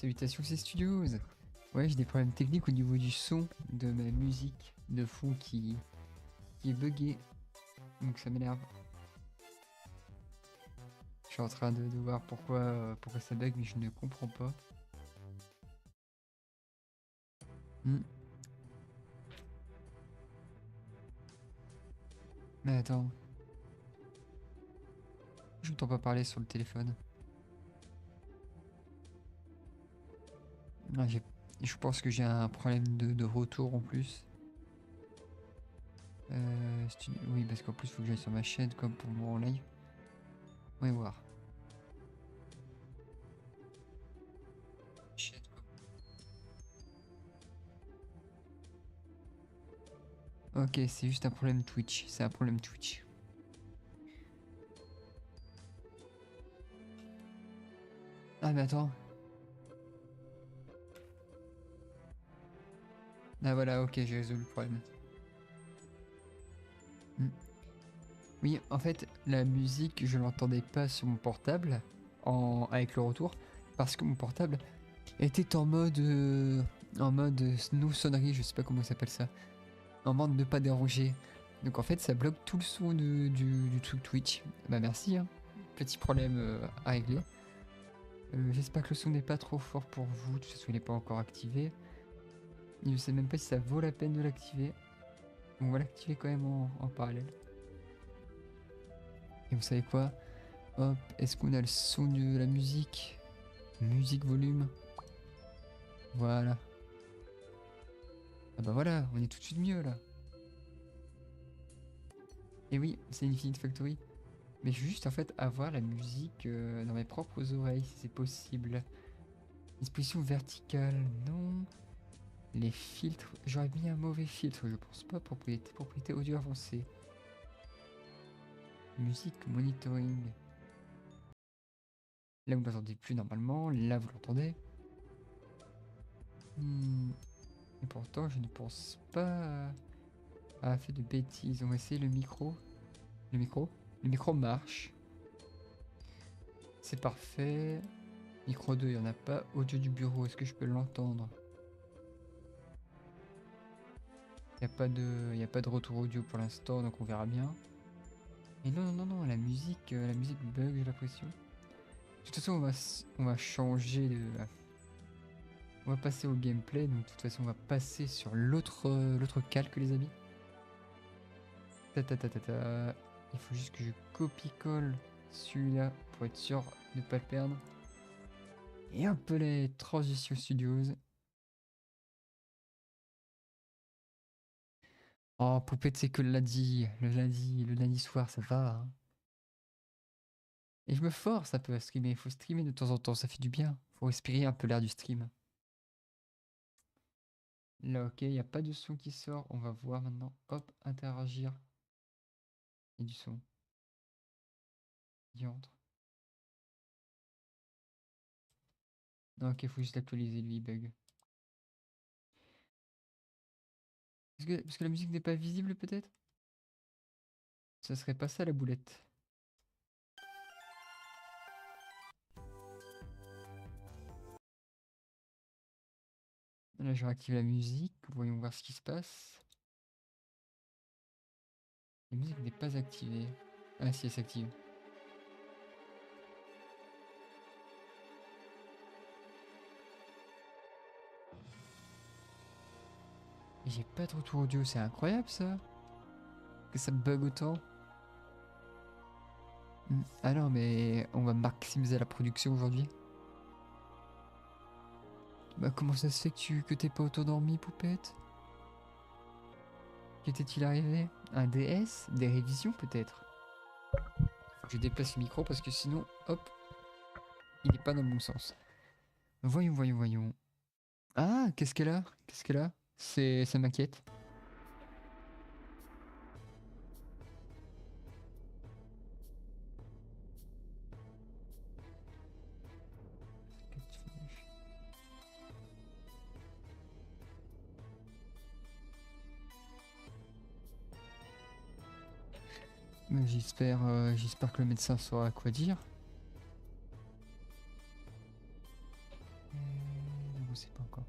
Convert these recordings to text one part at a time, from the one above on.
Salutations, c'est Studios. Ouais, j'ai des problèmes techniques au niveau du son de ma musique de fond qui est buggé. Donc ça m'énerve. Je suis en train de voir pourquoi ça bug, mais je ne comprends pas. Mais attends. Je n'entends pas parler sur le téléphone. Ah, je pense que j'ai un problème de retour en plus. Oui, parce qu'en plus, il faut que j'aille sur ma chaîne comme pour mon live. On va voir. Ok, c'est juste un problème Twitch. C'est un problème Twitch. Ah, mais attends. Ah, voilà, ok, j'ai résolu le problème. Oui, en fait, la musique, je l'entendais pas sur mon portable avec le retour, parce que mon portable était en mode no sonnerie, je sais pas comment ça s'appelle ça, en mode ne pas déranger. Donc en fait, ça bloque tout le son du truc Twitch. Bah merci, hein. Petit problème à régler. J'espère que le son n'est pas trop fort pour vous, de toute façon il n'est pas encore activé. Je ne sais même pas si ça vaut la peine de l'activer. On va l'activer quand même en parallèle. Et vous savez quoi? Hop, est-ce qu'on a le son de la musique? Musique volume. Voilà. Ah bah voilà, on est tout de suite mieux là. Et oui, c'est Infinite Factory. Mais je veux juste en fait avoir la musique dans mes propres oreilles si c'est possible. Disposition verticale, non. Les filtres, j'aurais mis un mauvais filtre, je pense pas. Propriété audio avancée. Musique monitoring. Là vous l'entendez plus normalement, là vous l'entendez. Et pourtant je ne pense pas à faire de bêtises. On va essayer le micro. Le micro marche. C'est parfait. Micro 2, il n'y en a pas. Audio du bureau, est-ce que je peux l'entendre? Il n'y a pas de retour audio pour l'instant, donc on verra bien. Et non, la musique bug, j'ai l'impression. De toute façon, on va changer de... On va passer au gameplay, donc de toute façon, on va passer sur l'autre calque, les amis. Il faut juste que je copie-colle celui-là pour être sûr de ne pas le perdre. Et un peu les transitions studios. Oh, Poupette, c'est que le lundi soir, ça va, hein. Et je me force un peu à streamer. Il faut streamer de temps en temps, ça fait du bien. Faut respirer un peu l'air du stream. Là, ok, il n'y a pas de son qui sort. On va voir maintenant. Hop, interagir. Il y a du son. Il entre. Non, ok, faut juste l'actualiser, lui, il bug. Parce que la musique n'est pas visible, peut-être? Ça serait pas ça, la boulette. Là, je réactive la musique. Voyons voir ce qui se passe. La musique n'est pas activée. Ah, si, elle s'active. J'ai pas de retour audio, c'est incroyable ça. Que ça bug autant. Ah non, mais on va maximiser la production aujourd'hui. Bah comment ça se fait que t'es pas auto-dormi, Poupette? Qu'était-il arrivé? Un DS? Des révisions peut-être? Faut que je déplace le micro parce que sinon, hop, il est pas dans le bon sens. Voyons. Ah, qu'est-ce qu'elle a? Qu'est-ce qu'elle a? Ça m'inquiète. J'espère que le médecin saura quoi dire. on sait pas encore.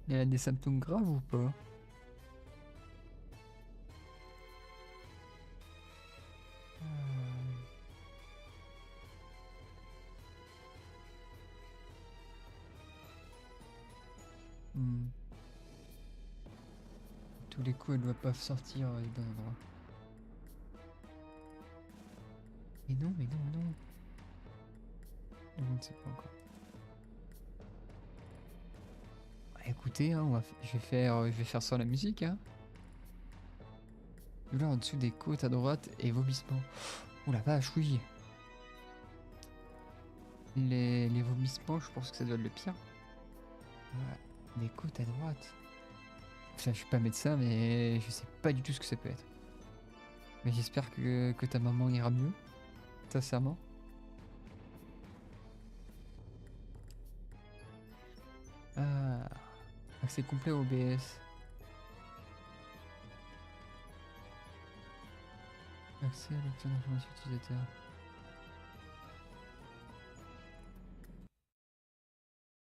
Elle a des symptômes graves ou pas? Hmm. Tous les coups, elle doit pas sortir d'un endroit. Mais non, mais non, non. Je ne sais pas encore. Bah, écoutez, hein, je vais faire sans la musique. Hein. Là, en dessous des côtes à droite et vomissements. Oh la vache, oui. Les vomissements, je pense que ça doit être le pire. Ouais, des côtes à droite. Enfin, je suis pas médecin, mais je sais pas du tout ce que ça peut être. Mais j'espère que ta maman ira mieux. Sincèrement. Ah, accès complet au OBS. Accès à la lecture d'informations utilisateurs.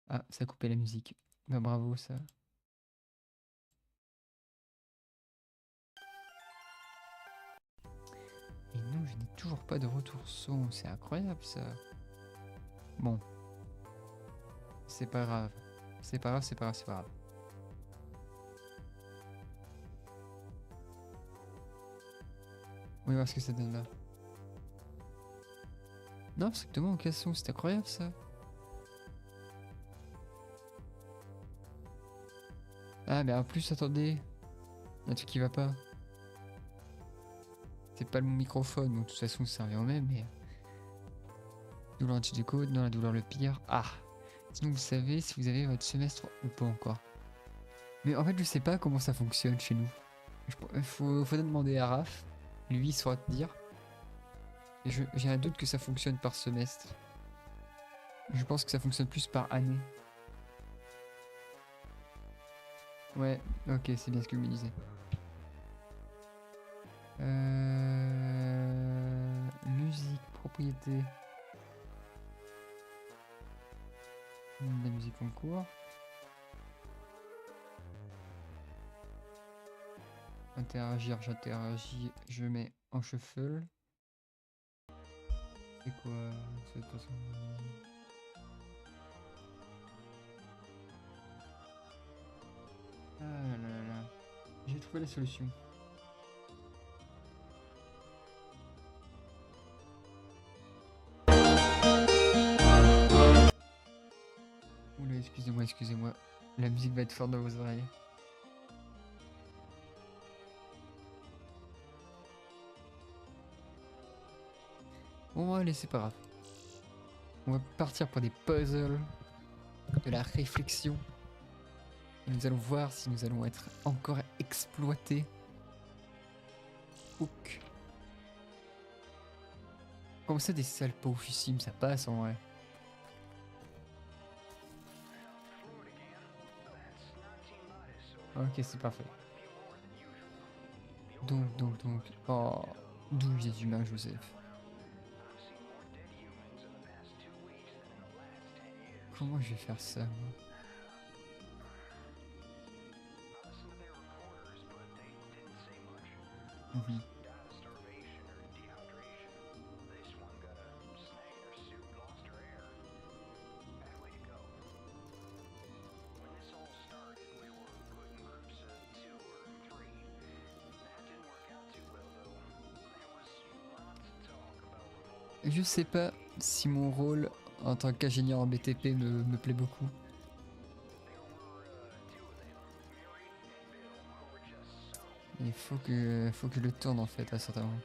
Ah, ça a coupé la musique. Bah bravo ça. Et non, je n'ai toujours pas de retour son. C'est incroyable ça. Bon. C'est pas grave. C'est pas grave, c'est pas grave, c'est pas grave. On va voir ce que ça donne là. Non, strictement aucun son. C'est incroyable ça. Ah, mais en plus, attendez. Un truc qui va pas. C'est pas le microphone, donc de toute façon, ça revient au même, mais. Douleur anti-décode, non, la douleur le pire. Ah! Sinon, vous savez si vous avez votre semestre ou pas encore. Mais en fait, je sais pas comment ça fonctionne chez nous. Faudrait demander à Raph. Lui, il saura te dire. Et j'ai un doute que ça fonctionne par semestre. Je pense que ça fonctionne plus par année. Ouais, ok, c'est bien ce que vous me disiez. Musique, propriété. La musique en cours. Interagir, j'interagis, je mets en shuffle. C'est quoi cette façon? Ah là là là là. J'ai trouvé la solution. Oula, excusez-moi, excusez-moi. La musique va être forte dans vos oreilles. Bon, allez, c'est pas grave. On va partir pour des puzzles, de la réflexion. Et nous allons voir si nous allons être encore exploités. Hook. Comme ça, des sales pauvrissimes, ça passe en vrai. Ok, c'est parfait. Donc. Oh, d'où vient humain, Joseph? Comment je vais faire ça, moi? Mhm. Je sais pas si mon rôle en tant qu'ingénieur en BTP me plaît beaucoup. Il faut que je le tourne en fait à certains moments.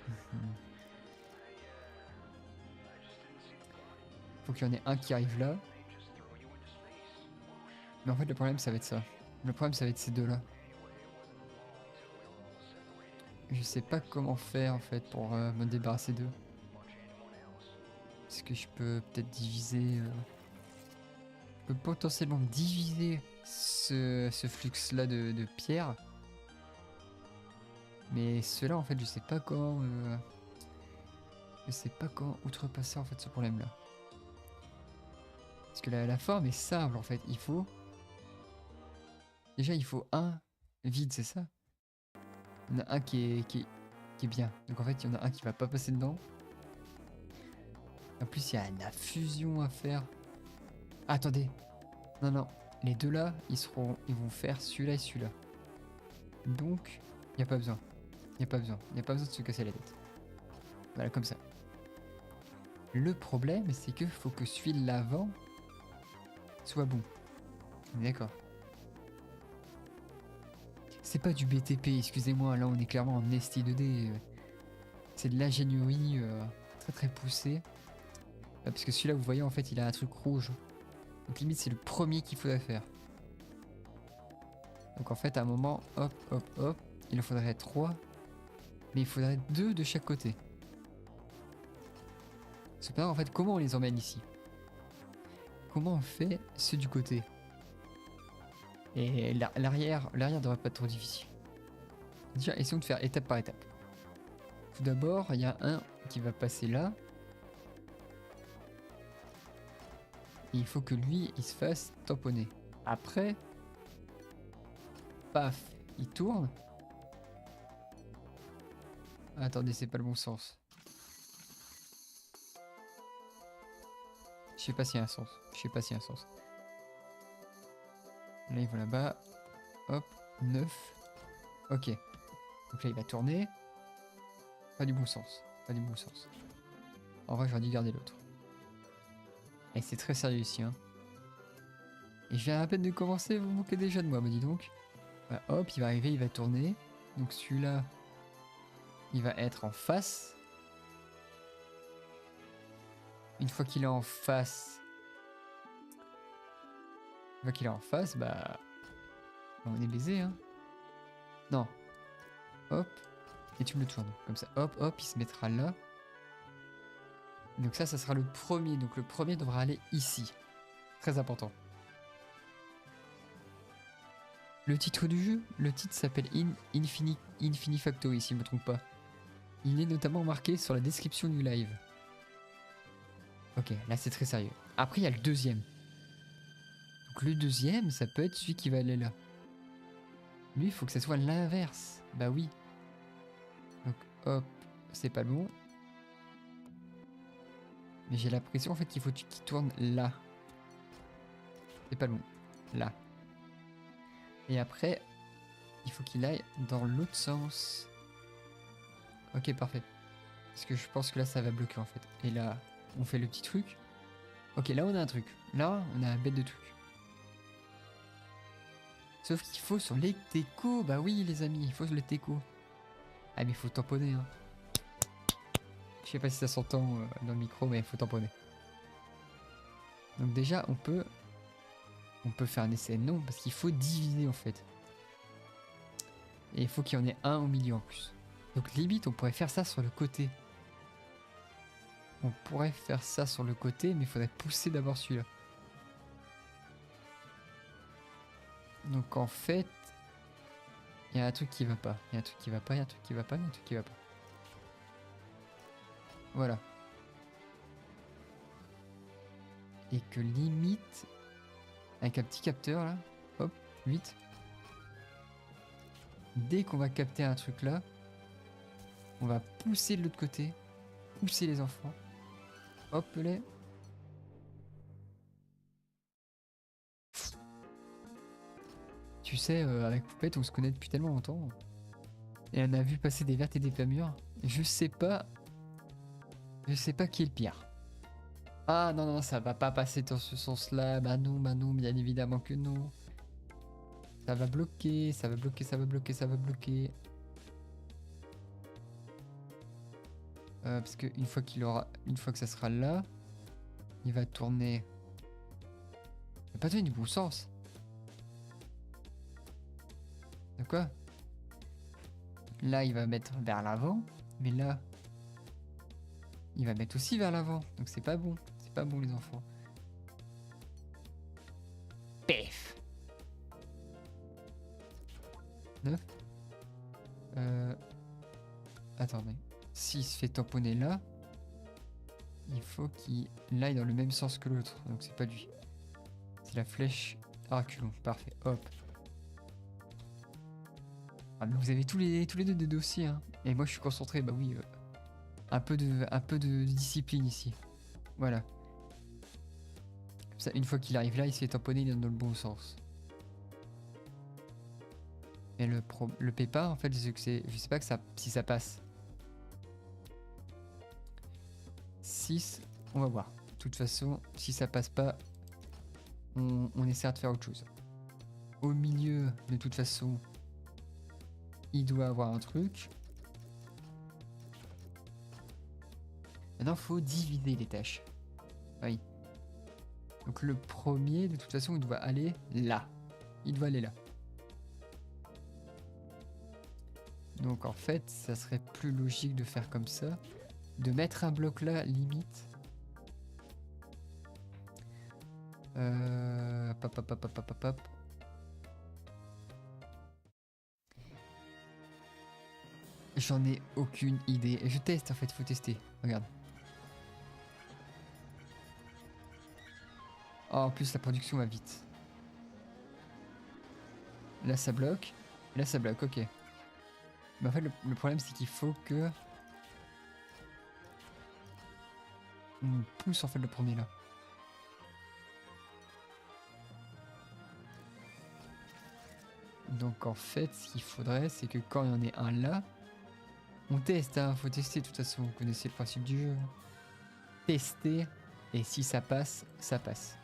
Mhm. Faut qu'il y en ait un qui arrive là. Mais en fait, le problème, ça va être ça. Le problème, ça va être ces deux-là. Je sais pas comment faire en fait pour me débarrasser d'eux. Est-ce que je peux peut-être diviser. Je peux potentiellement diviser ce flux-là de pierre. Mais ceux-là, en fait, je sais pas comment. Je sais pas comment outrepasser en fait ce problème-là. Parce que la forme est simple en fait. Il faut... Déjà, il faut un vide, c'est ça? Il y en a un qui est bien. Donc en fait, il y en a un qui va pas passer dedans. En plus, il y a la fusion à faire. Ah, attendez. Non, non. Les deux là, ils vont faire celui-là et celui-là. Donc, il n'y a pas besoin. Il n'y a pas besoin. Il n'y a pas besoin de se casser la tête. Voilà, comme ça. Le problème, c'est que faut que celui de l'avant soit bon. D'accord. C'est pas du BTP, excusez-moi. Là, on est clairement en ST 2D. C'est de l'ingénierie très très poussée. Parce que celui-là, vous voyez, en fait, il a un truc rouge. Donc limite, c'est le premier qu'il faudrait faire. Donc en fait, à un moment, hop, hop, hop, il en faudrait 3. Mais il faudrait 2 de chaque côté. Cependant, en fait, comment on les emmène ici? Comment on fait ceux du côté? Et l'arrière devrait pas être trop difficile. Déjà, essayons de faire étape par étape. Tout d'abord, il y a un qui va passer là. Et il faut que lui, il se fasse tamponner. Après, paf, il tourne. Ah, attendez, c'est pas le bon sens. Je sais pas s'il y a un sens. Je sais pas s'il y a un sens. Là, il va là-bas. Hop, 9. Ok. Donc là, il va tourner. Pas du bon sens. Pas du bon sens. En vrai, j'aurais dû garder l'autre. Et c'est très sérieux ici, hein. Et je viens à peine de commencer, vous vous moquez déjà de moi, me dis donc. Bah, hop, il va arriver, il va tourner. Donc celui-là, il va être en face. Une fois qu'il est en face... bah... on est baisé, hein. Non. Hop. Et tu me le tournes. Comme ça. Hop, hop, il se mettra là. Donc ça sera le premier. Donc le premier devra aller ici. Très important. Le titre du jeu, le titre s'appelle Infinifactory, si je ne me trompe pas. Il est notamment marqué sur la description du live. Ok, là c'est très sérieux. Après, il y a le deuxième. Donc le deuxième, ça peut être celui qui va aller là. Lui, il faut que ça soit l'inverse. Bah oui. Donc hop, c'est pas bon. Mais j'ai l'impression en fait qu'il faut qu'il tourne là. C'est pas bon. Là. Et après, il faut qu'il aille dans l'autre sens. Ok, parfait. Parce que je pense que là, ça va bloquer en fait. Et là, on fait le petit truc. Ok, là, on a un truc. Là, on a un bête de truc. Sauf qu'il faut sur les techos. Bah oui, les amis, il faut sur les techos. Ah, mais il faut tamponner, hein. Je sais pas si ça s'entend dans le micro, mais il faut tamponner. Donc déjà, on peut faire un essai. Non, parce qu'il faut diviser en fait. Et il faut qu'il y en ait un au milieu en plus. Donc limite, on pourrait faire ça sur le côté. On pourrait faire ça sur le côté, mais il faudrait pousser d'abord celui-là. Donc en fait, il y a un truc qui va pas. Il y a un truc qui va pas, il y a un truc qui va pas, il y a un truc qui va pas. Voilà. Et que limite, avec un petit capteur là, hop, 8. Dès qu'on va capter un truc là, on va pousser de l'autre côté, pousser les enfants. Hop, les. Tu sais, avec Poupette, on se connaît depuis tellement longtemps. Et on a vu passer des vertes et des pas mûres. Je sais pas qui est le pire. Ah non, non, ça va pas passer dans ce sens-là. Bah non, bien évidemment que non. Ça va bloquer, ça va bloquer, ça va bloquer, ça va bloquer. Parce que une fois que ça sera là, il va tourner. Il va pas donner du bon sens. De quoi? Là, il va mettre vers l'avant, mais là, il va mettre aussi vers l'avant. Donc c'est pas bon. C'est pas bon, les enfants. Pef. 9. Attendez. S'il se fait tamponner là, il faut qu'il aille dans le même sens que l'autre. Donc c'est pas lui. C'est la flèche à reculons. Parfait. Hop. Ah, mais vous avez tous les deux des dossiers. Hein. Et moi je suis concentré. Bah oui. Un peu de discipline ici. Voilà. Comme ça, une fois qu'il arrive là, il se fait tamponner, il est dans le bon sens. Et le pépin, en fait, c'est que je sais pas que si ça passe. 6, on va voir. De toute façon, si ça passe pas, on essaiera de faire autre chose. Au milieu, de toute façon, il doit avoir un truc. Maintenant, faut diviser les tâches. Oui. Donc le premier, de toute façon, il doit aller là. Il doit aller là. Donc en fait, ça serait plus logique de faire comme ça. De mettre un bloc là, limite. Pop, pop, pop, pop, pop, pop. J'en ai aucune idée. Je teste en fait, faut tester. Regarde. Oh, en plus la production va vite. Là ça bloque. Là ça bloque, ok. Mais en fait le problème c'est qu'il faut que... on pousse en fait le premier là. Donc en fait ce qu'il faudrait c'est que quand il y en ait un là, on teste, hein, faut tester de toute façon, vous connaissez le principe du jeu. Tester, et si ça passe, ça passe.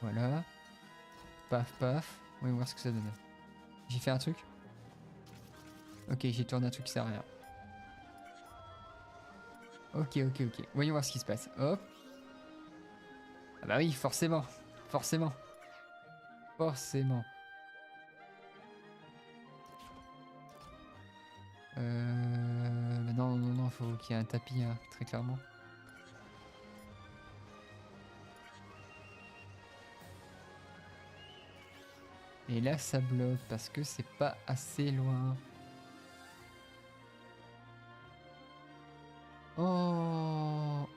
Voilà. Paf paf, on va voir ce que ça donne. J'ai fait un truc. Ok, j'ai tourné un truc qui sert à rien. Ok, ok, ok. Voyons voir ce qui se passe. Hop. Ah bah oui, forcément. Forcément. Forcément. Bah non, non, non, faut qu'il y ait un tapis, hein, très clairement. Et là, ça bloque parce que c'est pas assez loin. Oh,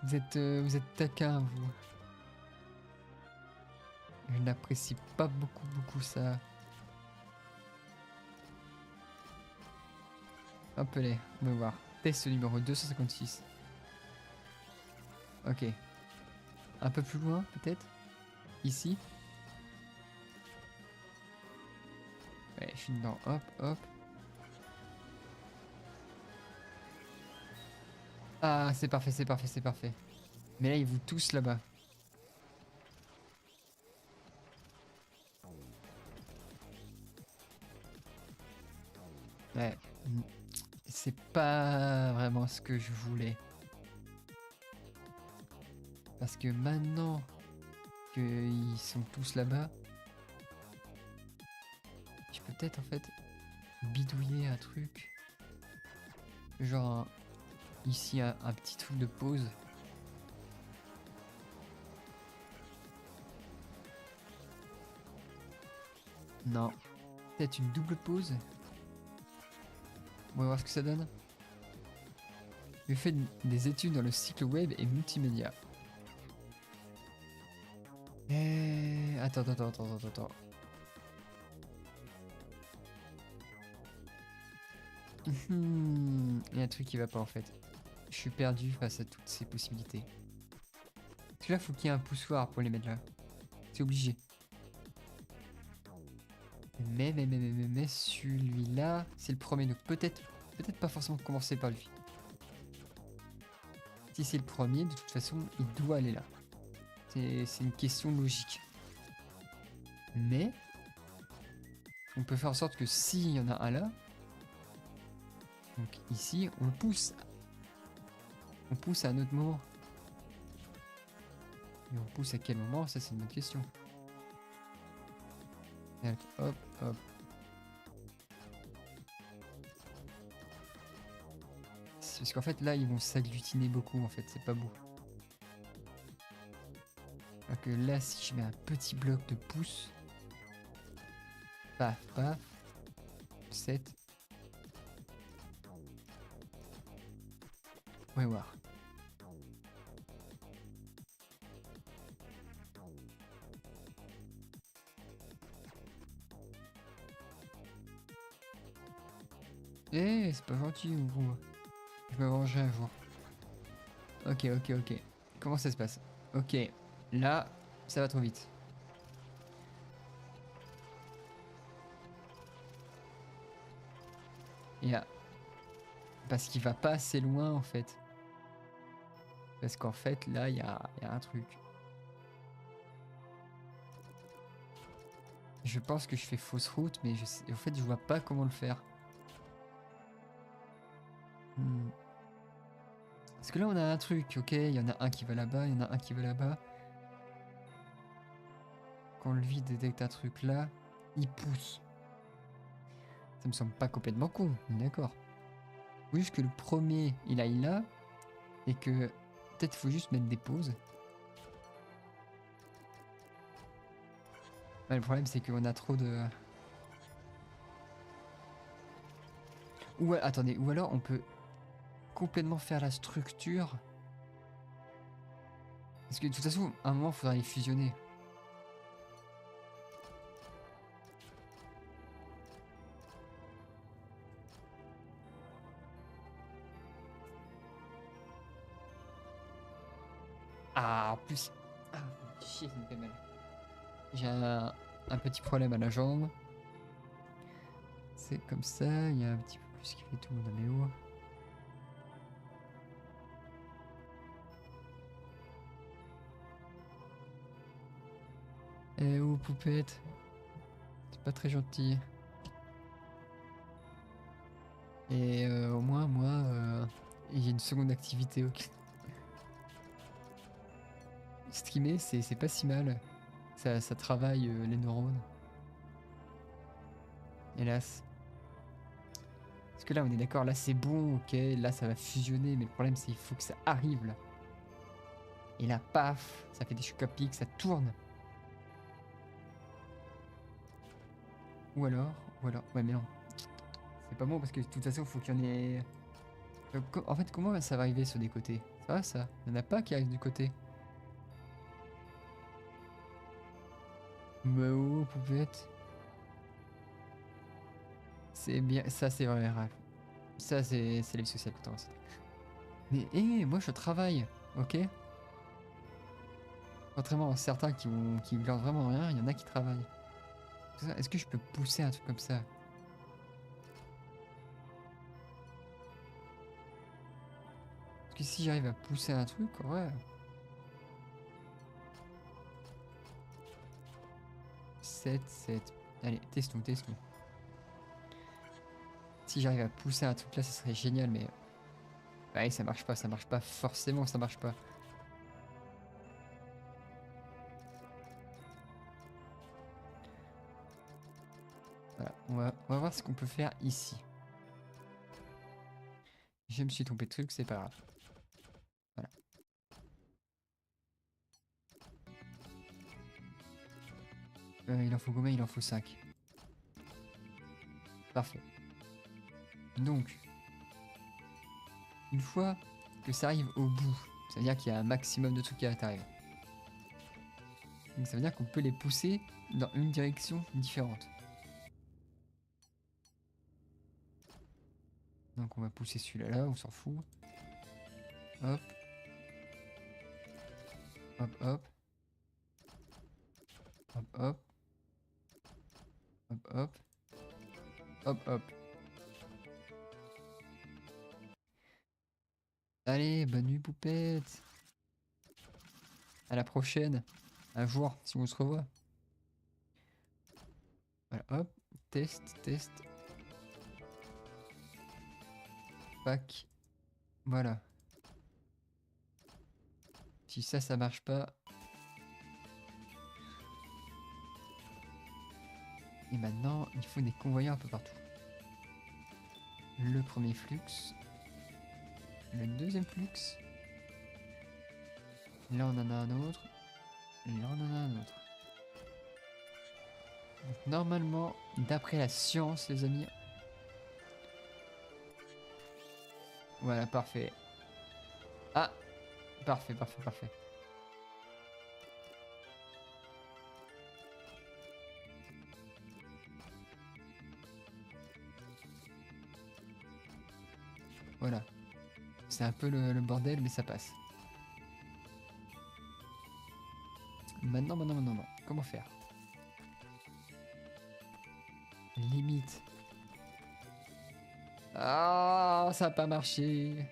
vous êtes taquin, vous. Je n'apprécie pas beaucoup, beaucoup ça. Hop là, on va voir. Test numéro 256. Ok. Un peu plus loin, peut-être. Ici. Ouais, je suis dedans. Hop, hop. Ah, c'est parfait, c'est parfait, c'est parfait. Mais là, ils vous tous là-bas. Ouais. C'est pas vraiment ce que je voulais. Parce que maintenant qu'ils sont tous là-bas, je peux peut-être en fait bidouiller un truc. Genre ici un petit truc de pause. Non. Peut-être une double pause. On va voir ce que ça donne. Je fais des études dans le cycle web et multimédia. Attends, attends, attends, attends, attends. Il y a un truc qui va pas en fait. Je suis perdu face à toutes ces possibilités. Parce que là, faut qu'il y ait un poussoir pour les mettre là. C'est obligé. Mais celui-là, c'est le premier. Donc peut-être pas forcément commencer par lui. Si c'est le premier, de toute façon, il doit aller là. C'est une question logique. Mais on peut faire en sorte que s'il y en a un là, donc ici, on le pousse. On pousse à un autre moment. Et on pousse à quel moment? Ça, c'est une bonne question. Hop, hop. Parce qu'en fait, là, ils vont s'agglutiner beaucoup, en fait. C'est pas beau. Alors que là, si je mets un petit bloc de pouce, paf, paf, 7. On va voir. Eh, c'est pas gentil, gros. Je me vengerai un jour. Ok, ok, ok. Comment ça se passe? Ok, là, ça va trop vite. Et là, parce qu'il va pas assez loin en fait. Parce qu'en fait, là, il y a un truc. Je pense que je fais fausse route, mais en fait, je vois pas comment le faire. Hmm. Parce que là, on a un truc, ok? Il y en a un qui va là-bas, il y en a un qui va là-bas. Quand le vide détecte un truc là, il pousse. Ça me semble pas complètement con, d'accord. Faut juste que le premier, il aille là, et que peut-être faut juste mettre des pauses. Ouais, le problème, c'est qu'on a trop de... Ou attendez, ou alors on peut complètement faire la structure. Parce que de toute façon, à un moment, il faudra les fusionner. Ah, en plus... Ah, chier, ça me fait mal. J'ai un petit problème à la jambe. C'est comme ça, il y a un petit peu plus qui fait tout. Non mais oh. Eh oh, poupette. C'est pas très gentil. Et au moins, moi, il y a une seconde activité. Ok. Streamer, c'est pas si mal. Ça travaille les neurones. Hélas. Parce que là, on est d'accord, là c'est bon, ok, là ça va fusionner, mais le problème c'est qu'il faut que ça arrive là. Et là, paf, ça fait des chocs à pic, ça tourne. Ou alors, ouais mais non, c'est pas bon parce que de toute façon, il faut qu'il y en ait... En fait, comment ça va arriver sur des côtés? Ça va ça? Il n'y en a pas qui arrivent du côté. Mais oh, poupette. C'est bien, ça c'est vrai, Raph. Ça c'est la vie sociale. Attends, mais hé, moi je travaille, ok? Contrairement à certains qui glandent vraiment rien, il y en a qui travaillent. Est-ce que je peux pousser un truc comme ça? Parce que si j'arrive à pousser un truc, ouais. 7, 7. Allez, testons, testons. Si j'arrive à pousser un truc là, ça serait génial, mais... Ouais, ça marche pas, forcément ça marche pas. Voilà, on va voir ce qu'on peut faire ici. Je me suis trompé de truc, c'est pas grave. Voilà. Il en faut combien? Il en faut 5. Parfait. Donc, une fois que ça arrive au bout, ça veut dire qu'il y a un maximum de trucs qui arrivent. Donc ça veut dire qu'on peut les pousser dans une direction différente. Donc on va pousser celui-là là, on s'en fout. Hop. Hop, hop. Hop, hop. Hop, hop. Hop, hop. Allez, bonne nuit poupette. À la prochaine. Un jour, si on se revoit. Voilà, hop. Test, test. Pack. Voilà. Si ça marche pas. Et maintenant, il faut des convoyeurs un peu partout. Le premier flux. Le deuxième flux. Là, on en a un autre. Et là, on en a un autre. Donc, normalement, d'après la science, les amis. Voilà, parfait. Ah, parfait, parfait, parfait. Voilà. C'est un peu le bordel, mais ça passe. Maintenant, maintenant, maintenant, non. Comment faire? Limite. Ah, ça n'a pas marché.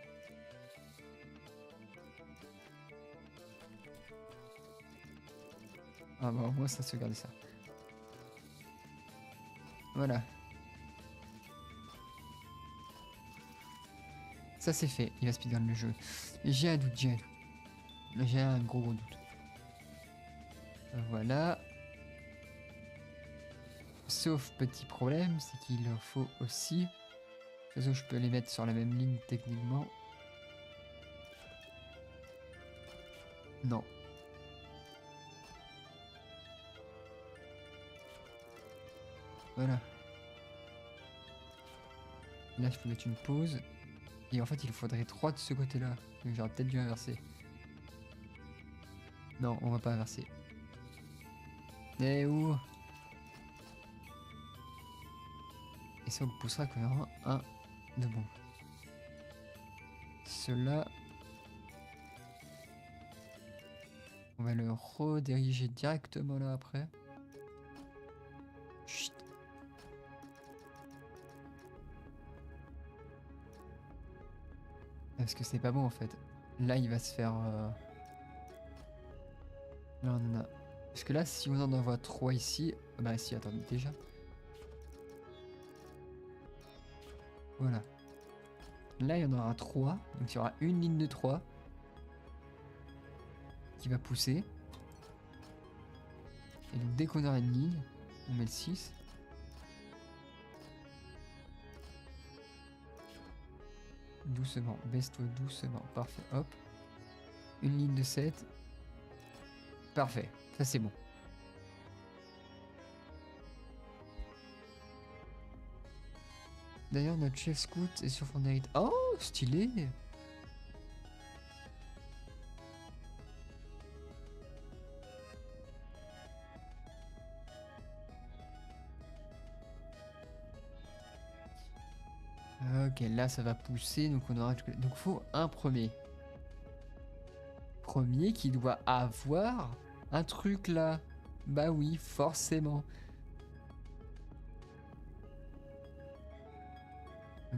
Ah bah au moins ça sauvegarde ça. Voilà. Ça c'est fait. Il va speedrun le jeu. J'ai un doute, j'ai un doute. J'ai un gros gros doute. Voilà. Sauf petit problème, c'est qu'il faut aussi... De toute façon, je peux les mettre sur la même ligne techniquement. Non. Voilà. Là, je peux mettre une pause. Et en fait, il faudrait 3 de ce côté-là. Donc j'aurais peut-être dû inverser. Non, on va pas inverser. Eh où? Et ça, on le poussera qu'on aura un de bon. Cela... On va le rediriger directement là après. Chut. Parce que c'est pas bon en fait. Là il va se faire... Là on en a... Parce que là si on en envoie 3 ici... Bah si, attendez déjà. Voilà. Là il y en aura 3. Donc il y aura une ligne de 3 qui va pousser. Et donc dès qu'on aura une ligne, on met le 6. Doucement, baisse-toi doucement. Parfait, hop. Une ligne de 7. Parfait, ça c'est bon. D'ailleurs, notre chef scout est sur Fortnite. Oh, stylé! Ok, là ça va pousser, donc on aura... Donc faut un premier. Premier qui doit avoir un truc là. Bah oui, forcément.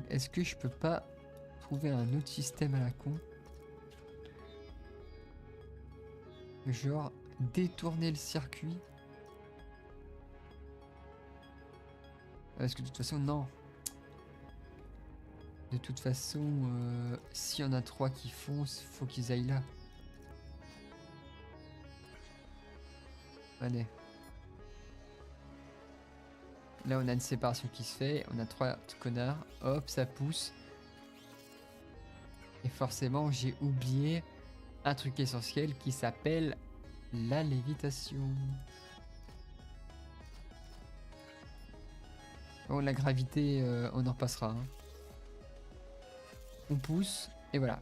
Est-ce que je peux pas trouver un autre système à la con? Genre détourner le circuit? Parce que de toute façon, non. De toute façon, s'il y en a 3 qui foncent, faut qu'ils aillent là. Allez. Là, on a une séparation qui se fait. On a 3 connards. Hop, ça pousse. Et forcément, j'ai oublié un truc essentiel qui s'appelle la lévitation. Bon, la gravité, on en repassera. Hein. On pousse, et voilà.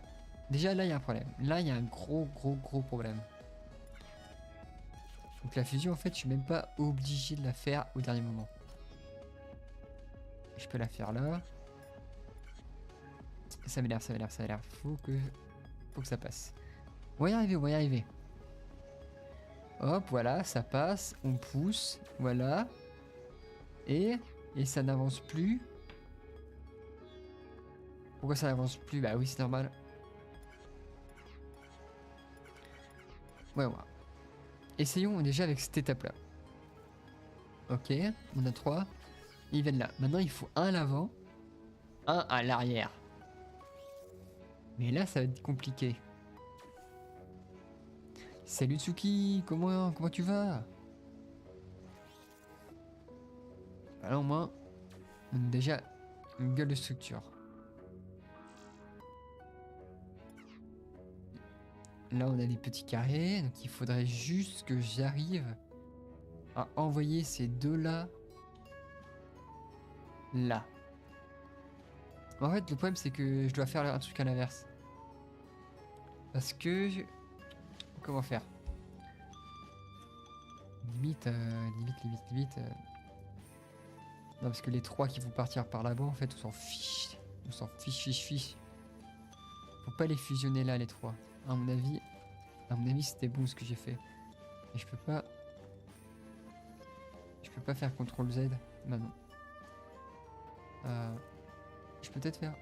Déjà, là, il y a un problème. Là, il y a un gros problème. Donc la fusion, en fait, je suis même pas obligé de la faire au dernier moment. Je peux la faire là. Ça m'énerve, ça m'énerve, ça m'énerve. Faut que ça passe. On va y arriver, on va y arriver. Hop, voilà, ça passe. On pousse, voilà. Et ça n'avance plus. Pourquoi ça n'avance plus? Bah oui, c'est normal. Ouais. Essayons déjà avec cette étape-là. Ok, on a 3. Ils viennent là. Maintenant, il faut un à l'avant, un à l'arrière. Mais là, ça va être compliqué. Salut Tsuki, comment tu vas? Là, au moins, on a déjà une gueule de structure. Là, on a des petits carrés, donc il faudrait juste que j'arrive à envoyer ces deux-là là. En fait, le problème, c'est que je dois faire un truc à l'inverse. Parce que... Comment faire? Limite, Non, parce que les 3 qui vont partir par là-bas, en fait, on s'en fiche. On s'en fiche. Faut pas les fusionner là, les 3. À mon avis, c'était bon ce que j'ai fait. Et je peux pas... Je peux pas faire CTRL Z maintenant. Je peux peut-être faire...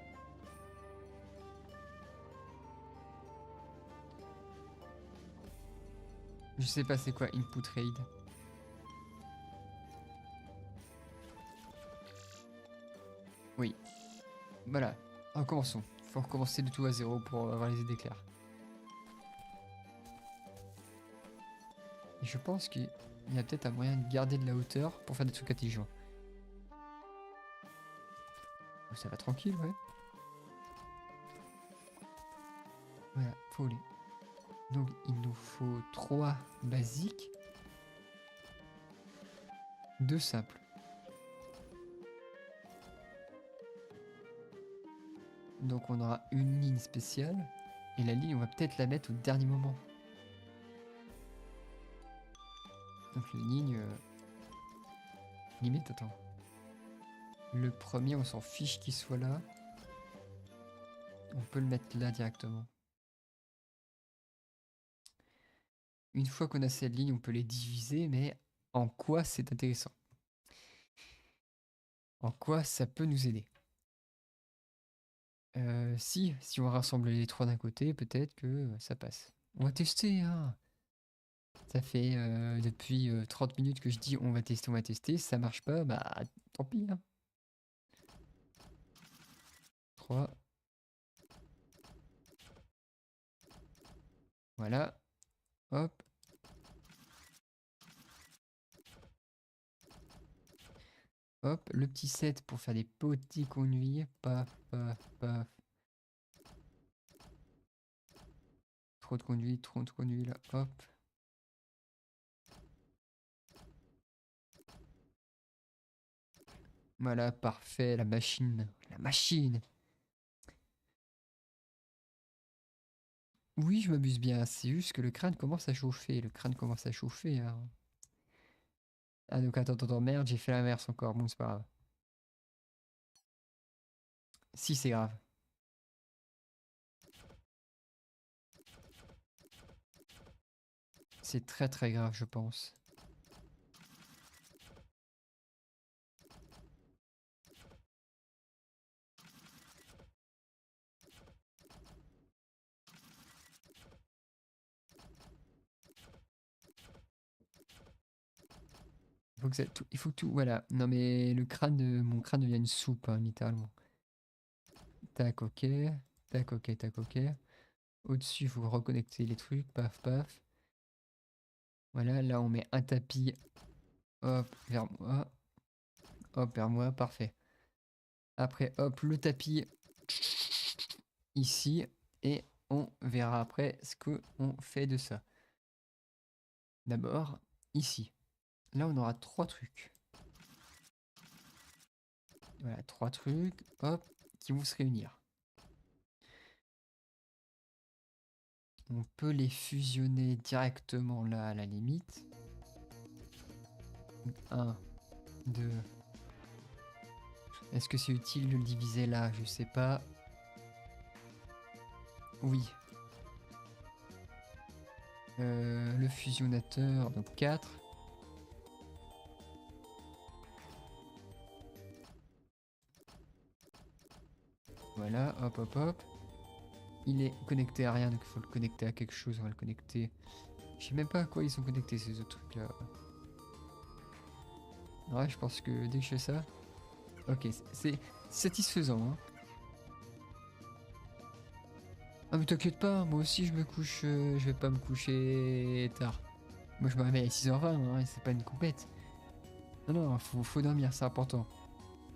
Je sais pas c'est quoi input raid. Oui. Voilà. Recommençons. Faut recommencer de tout à zéro pour avoir les idées claires. Et je pense qu'il y a peut-être un moyen de garder de la hauteur pour faire des trucs intelligents. Oh, ça va tranquille, ouais. Voilà, faut les... Donc il nous faut 3 basiques. 2 simples. Donc on aura une ligne spéciale. Et la ligne, on va peut-être la mettre au dernier moment. Donc la ligne... Limite, attends. Le premier, on s'en fiche qu'il soit là. On peut le mettre là directement. Une fois qu'on a cette ligne, on peut les diviser, mais en quoi c'est intéressant? En quoi ça peut nous aider? Si on rassemble les 3 d'un côté, peut-être que ça passe. On va tester, hein. Ça fait depuis 30 minutes que je dis on va tester. Si ça marche pas, bah tant pis, hein. 3. Voilà. Hop. Hop. Le petit set pour faire des petits conduits. Paf, paf, paf. Trop de conduits là. Hop. Voilà, parfait. La machine. La machine. Oui, je m'amuse bien. C'est juste que le crâne commence à chauffer. Hein. Ah, donc attends, merde, j'ai fait l'inverse encore. Bon, c'est pas grave. Si, c'est grave. C'est très très grave, je pense. Il faut que tout, voilà. Non mais mon crâne devient une soupe, hein, littéralement. Tac, ok. Tac, ok, tac, ok. Au-dessus, il faut reconnecter les trucs. Paf, paf. Voilà, là on met un tapis. Hop, vers moi. Hop, vers moi, parfait. Après, hop, le tapis ici. Et on verra après ce qu'on fait de ça. D'abord, ici. Là, on aura 3 trucs. Voilà, 3 trucs, hop, qui vont se réunir. On peut les fusionner directement là à la limite. 1, 2. Est-ce que c'est utile de le diviser là? Je sais pas. Oui. Le fusionnateur, donc 4. Voilà, hop, hop, hop. Il est connecté à rien, donc il faut le connecter à quelque chose. On va le connecter. Je sais même pas à quoi ils sont connectés ces autres trucs là. Ouais, je pense que dès que je fais ça. Ok, c'est satisfaisant, hein. Ah mais t'inquiète pas, moi aussi je me couche, je vais pas me coucher tard. Moi je me réveille à 6h20, hein, c'est pas une compète. Non, faut dormir, c'est important.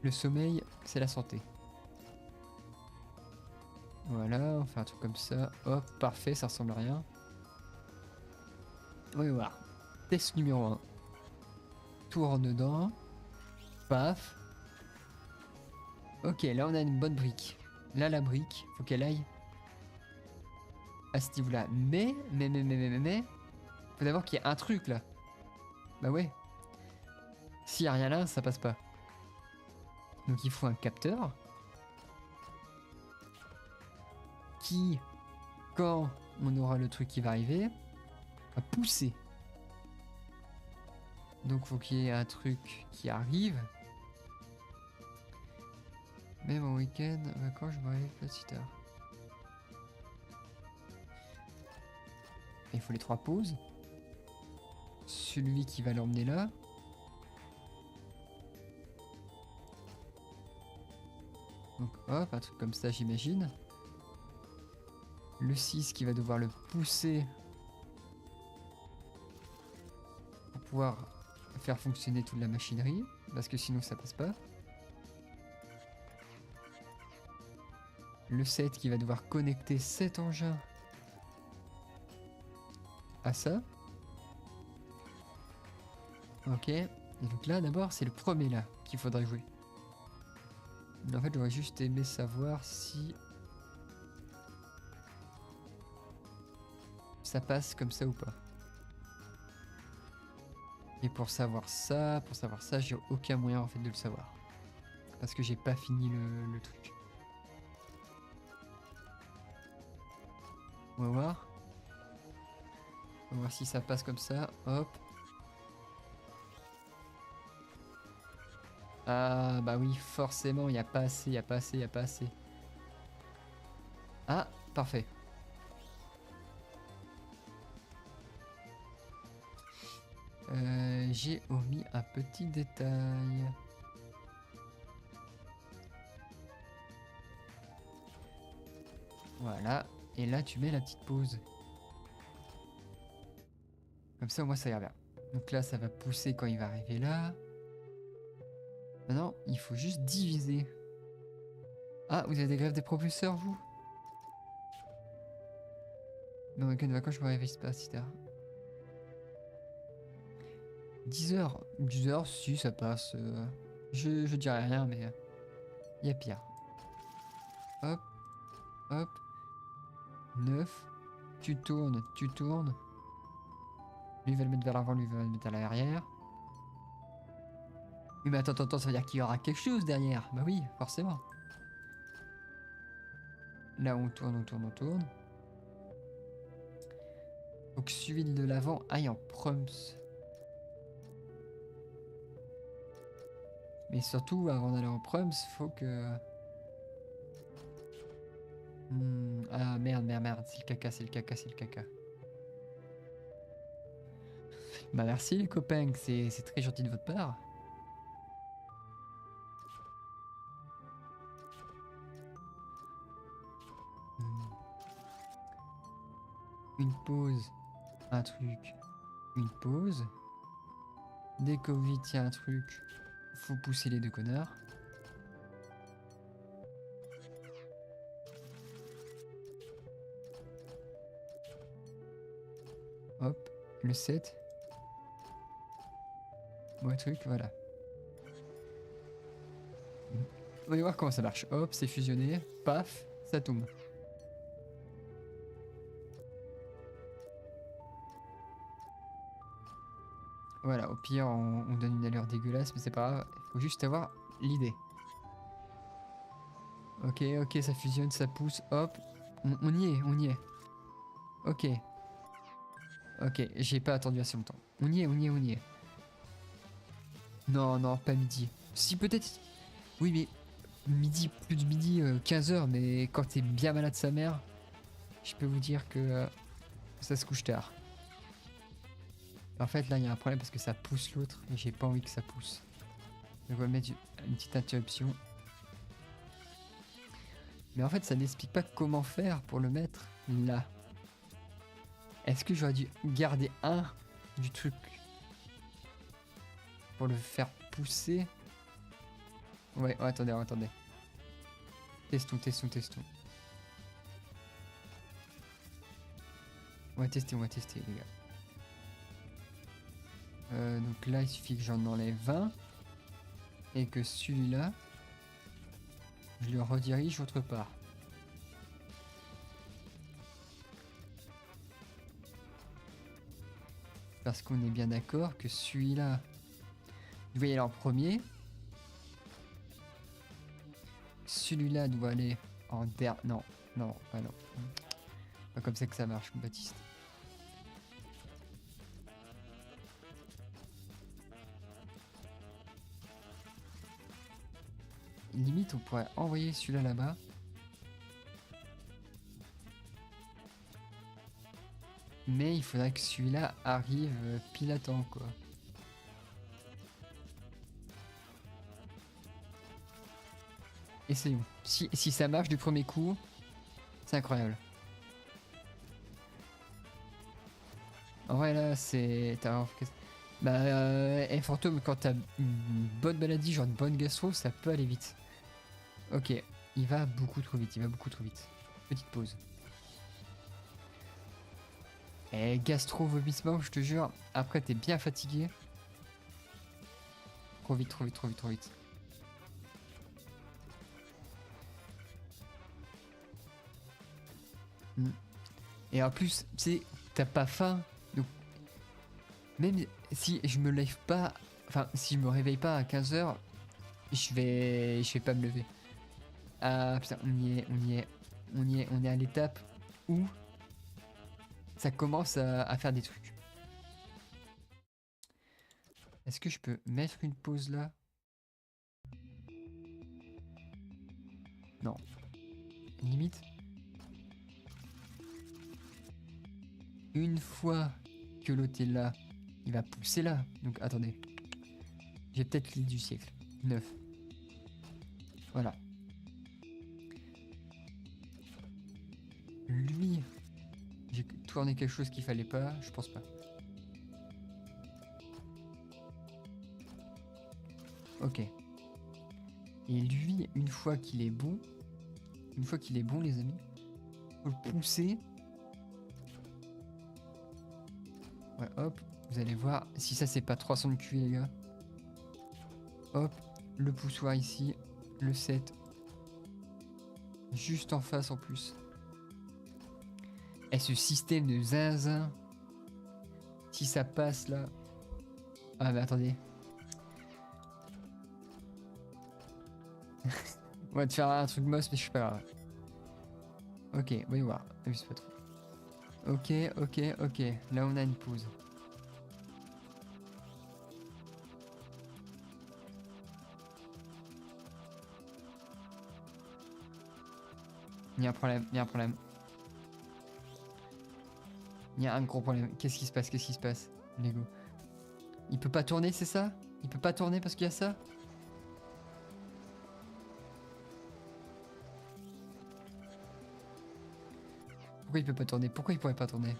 Le sommeil, c'est la santé. Voilà, on fait un truc comme ça. Hop, parfait, ça ressemble à rien. Oui, voilà. Test numéro 1. Tourne dedans. Paf. Ok, là on a une bonne brique. Là la brique, faut qu'elle aille. à ce niveau-là. Mais, faut d'abord qu'il y ait un truc là. Bah ouais. S'il y a rien là, ça passe pas. Donc il faut un capteur qui, quand on aura le truc qui va arriver, va pousser. Donc faut qu'il y ait un truc qui arrive. Même en week-end, quand je m'arrive pas si tard. Il faut les 3 pauses. Celui qui va l'emmener là. Donc hop, un truc comme ça j'imagine. Le 6 qui va devoir le pousser pour pouvoir faire fonctionner toute la machinerie. Parce que sinon ça passe pas. Le 7 qui va devoir connecter cet engin à ça. Ok. Et donc là d'abord c'est le premier là qu'il faudrait jouer. En fait j'aurais juste aimé savoir si ça passe comme ça ou pas. Et pour savoir ça, j'ai aucun moyen en fait de le savoir. Parce que j'ai pas fini le truc. On va voir. On va voir si ça passe comme ça. Hop. Ah bah oui, forcément, il n'y a pas assez, il n'y a pas assez, il n'y a pas assez. Ah, parfait. J'ai omis un petit détail. Voilà. Et là, tu mets la petite pause. Comme ça, au moins, ça ira bien. Donc là, ça va pousser quand il va arriver là. Maintenant, il faut juste diviser. Ah, vous avez des grèves des propulseurs, vous? Dans le cas de vacances, je m'arrive pas si tard. 10 heures. 10 heures, si, ça passe. Je dirais rien, mais il y a pire. Hop, hop. 9. Tu tournes, tu tournes. Lui, il va le mettre vers l'avant, lui, il va le mettre à l'arrière. Oui, mais attends, ça veut dire qu'il y aura quelque chose derrière. Bah oui, forcément. Là, on tourne, on tourne, on tourne. Donc, celui de l'avant aille en prums. Mais surtout, avant d'aller en prums, faut que... Ah, merde. C'est le caca, c'est le caca, c'est le caca. Bah merci les copains, c'est très gentil de votre part. Une pause, un truc, une pause. Dès qu'au vite il y a un truc, faut pousser les deux connards. Hop, le 7. Bon truc, voilà. On va voir comment ça marche. Hop, c'est fusionné. Paf, ça tombe. Voilà, au pire, on donne une allure dégueulasse, mais c'est pas grave. Il faut juste avoir l'idée. Ok, ça fusionne, ça pousse. Hop, on y est. Ok. Ok, j'ai pas attendu assez longtemps. On y est. Non, pas midi. Si, peut-être. Oui, mais midi, plus de midi, 15h, mais quand t'es bien malade sa mère, je peux vous dire que ça se couche tard. En fait, là, il y a un problème parce que ça pousse l'autre et j'ai pas envie que ça pousse. Donc, on va mettre une petite interruption. Mais en fait, ça n'explique pas comment faire pour le mettre là. Est-ce que j'aurais dû garder un du truc pour le faire pousser? Ouais, attendez. Testons. On va tester, les gars. Donc là, il suffit que j'en enlève 20. Et que celui-là, je le redirige autre part. Parce qu'on est bien d'accord que celui-là, il doit y aller en premier. Celui-là doit aller en dernier. Non, non, ah non. Pas comme ça que ça marche, Baptiste. Limite, on pourrait envoyer celui-là là-bas. Mais il faudrait que celui-là arrive pile à temps, quoi. Essayons. Si ça marche du premier coup, c'est incroyable. En vrai, là, c'est... Bah, et fantôme, quand t'as une bonne maladie, genre une bonne gastro, ça peut aller vite. Ok, il va beaucoup trop vite, il va beaucoup trop vite. Petite pause. Et gastro-vomissement, je te jure, après t'es bien fatigué. Trop vite, trop vite, trop vite, trop vite. Et en plus, tu sais, t'as pas faim. Donc, même si je me lève pas, enfin, si je me réveille pas à 15h, je vais pas me lever. Ah putain, on est à l'étape où ça commence à faire des trucs. Est-ce que je peux mettre une pause là? Non. Limite. Une fois que l'autre est là, il va pousser là. Donc attendez. J'ai peut-être l'idée du siècle. 9. Voilà. Lui, j'ai tourné quelque chose qu'il fallait pas. Je pense pas. Ok. Et lui, une fois qu'il est bon, les amis, faut le pousser. Ouais, hop, vous allez voir. Si ça, c'est pas 300 de QI, les gars. Hop, le poussoir ici, le 7. Juste en face en plus. Et ce système de zinzin, si ça passe là. Ah, mais attendez. On va te faire un truc moche, mais je suis pas grave. Ok, voyons voir. Abuse pas trop. Ok, ok, ok. Là, on a une pause. Il y a un problème, il y a un problème. Il y a un gros problème. Qu'est-ce qui se passe? Qu'est-ce qui se passe? Lego. Il peut pas tourner, c'est ça? Il peut pas tourner parce qu'il y a ça? Pourquoi il peut pas tourner? Pourquoi il pourrait pas tourner?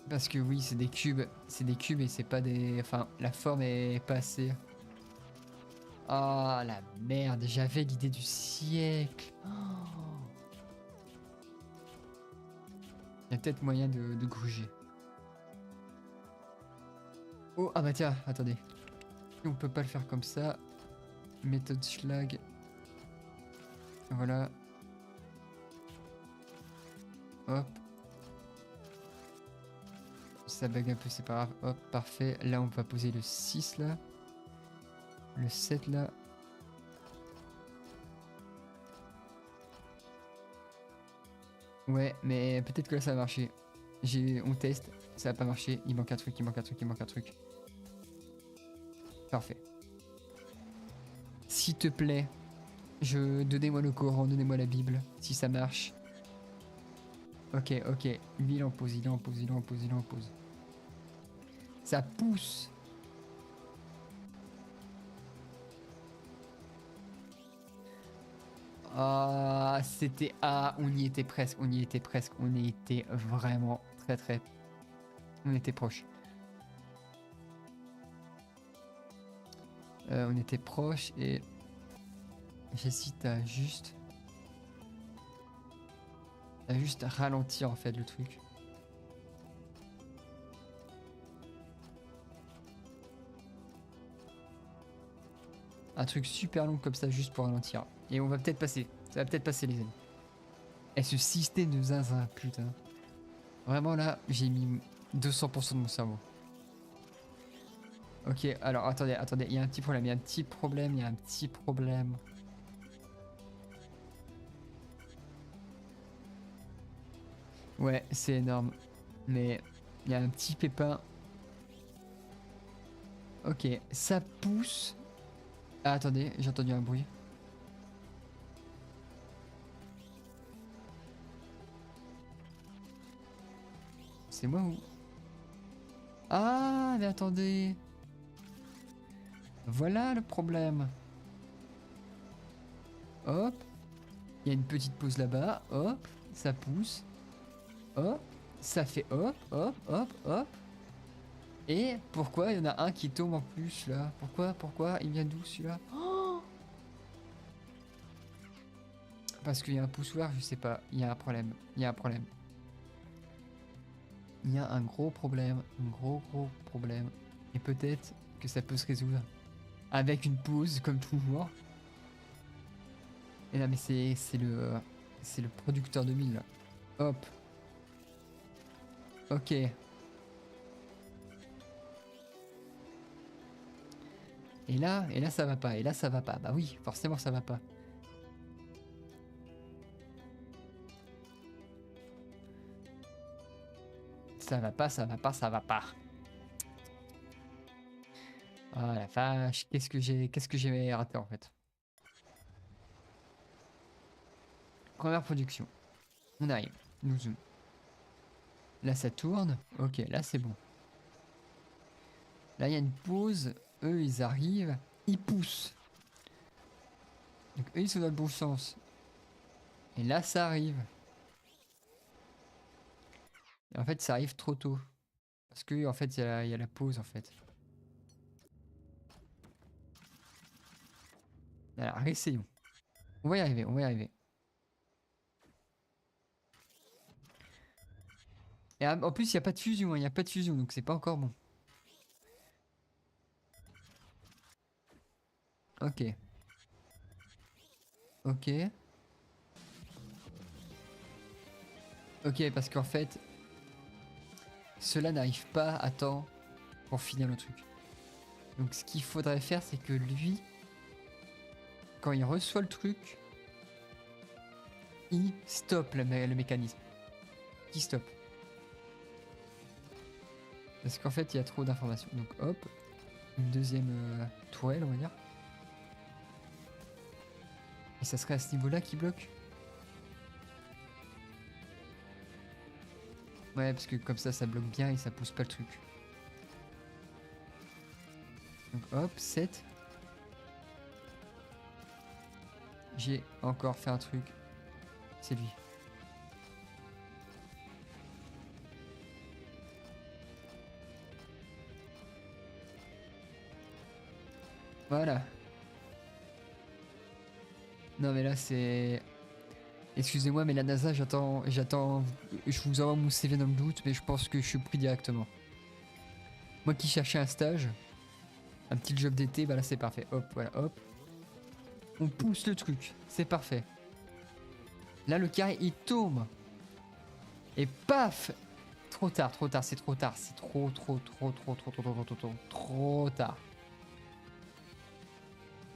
Parce que oui, c'est des cubes. C'est des cubes et c'est pas des... Enfin, la forme est pas assez... Ah, la merde. J'avais l'idée du siècle. Oh. Il y a peut-être moyen de gruger. Oh, ah bah tiens, attendez. On peut pas le faire comme ça. Méthode schlag. Voilà. Hop. Ça bug un peu, c'est pas grave. Hop, parfait. Là, on va poser le 6 là. Le 7 là. Ouais, mais peut-être que là, ça va marcher. On teste. Ça va pas marcher. Il manque un truc, il manque un truc, il manque un truc. Parfait. S'il te plaît, donnez-moi le Coran, donnez-moi la Bible, si ça marche. Ok, ok. Lui, il en pose, il en pose, il en pose, il en pose. Ça pousse. Ah, c'était... Ah, on y était presque, on y était presque. On y était vraiment très très... On était proche. On était proche et... J'hésite à juste... À juste ralentir en fait le truc. Un truc super long comme ça juste pour ralentir. Et on va peut-être passer. Ça va peut-être passer les amis. Et ce système de zinzin, putain. Vraiment là, j'ai mis 200% de mon cerveau. Ok, alors attendez, il y a un petit problème, il y a un petit problème. Ouais, c'est énorme. Mais il y a un petit pépin. Ok, ça pousse. Ah, attendez, j'ai entendu un bruit. C'est moi ou... Ah, mais attendez. Voilà le problème. Hop. Il y a une petite pause là-bas. Hop. Ça pousse. Hop. Ça fait hop, hop, hop, hop. Et pourquoi il y en a un qui tombe en plus là? Pourquoi il vient d'où celui-là? Oh, parce qu'il y a un poussoir, je sais pas. Il y a un problème. Il y a un problème. Il y a un gros problème. Un gros problème. Et peut-être que ça peut se résoudre. Avec une pause, comme toujours. Et là, mais c'est le producteur 2000 là. Hop. Ok. Et là ça va pas. Et là ça va pas. Bah oui, forcément ça va pas. Ça va pas, ça va pas, ça va pas. Ah la vache, qu'est-ce que j'ai raté en fait. Première production. On arrive. Nous zoom. Là ça tourne. Ok, là c'est bon. Là il y a une pause. Eux ils arrivent. Ils poussent. Donc eux ils sont dans le bon sens. Et là ça arrive. Et en fait ça arrive trop tôt. Parce que en fait il y a la pause en fait. Alors essayons. On va y arriver, on va y arriver. Et en plus il n'y a pas de fusion, hein, il n'y a pas de fusion donc c'est pas encore bon. Ok. Ok. Ok, parce qu'en fait, cela n'arrive pas à temps pour finir le truc. Donc ce qu'il faudrait faire, c'est que lui, quand il reçoit le truc, il stoppe le mécanisme. Il stoppe. Parce qu'en fait, il y a trop d'informations. Donc hop, une deuxième tourelle, on va dire. Et ça serait à ce niveau-là qui bloque. Ouais, parce que comme ça bloque bien et ça pousse pas le truc. Donc hop, 7. J'ai encore fait un truc. C'est lui. Voilà. Non mais là c'est... Excusez-moi mais la NASA j'attends... Je vous envoie mon CV dans le doute mais je pense que je suis pris directement. Moi qui cherchais un stage, un petit job d'été, bah là c'est parfait. Hop, voilà, hop. On pousse le truc, c'est parfait. Là le carré il tombe. Et paf! Trop tard, c'est trop tard. C'est trop tard.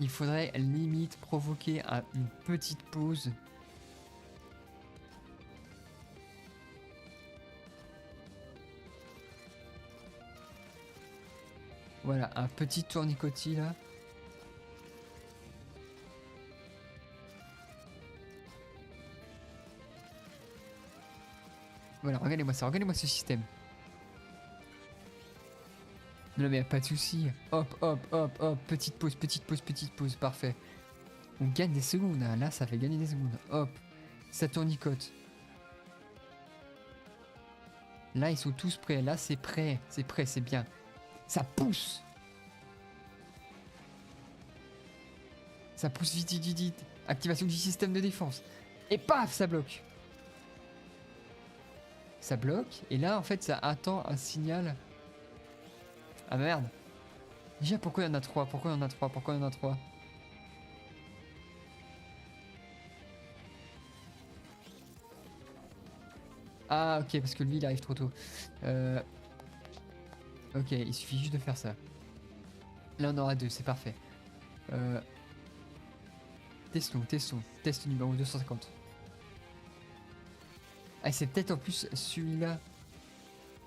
Il faudrait limite provoquer une petite pause. Voilà, un petit tournicotis là. Voilà, regardez-moi ça, regardez-moi ce système. Non mais y a pas de souci. Hop, hop, hop, hop, petite pause, parfait. On gagne des secondes, hein. Là ça fait gagner des secondes. Hop, ça tournicote. Là ils sont tous prêts, là c'est prêt, c'est bien. Ça pousse. Ça pousse vite, vite, vite, vite. Activation du système de défense. Et paf, ça bloque. Ça bloque, et là en fait ça attend un signal. Ah merde. Déjà pourquoi il y en a 3? Pourquoi il y en a 3? Ah, ok, parce que lui, il arrive trop tôt. Ok, il suffit juste de faire ça. Là, on aura 2, c'est parfait. Testons. Test numéro 250. Ah, c'est peut-être en plus celui-là.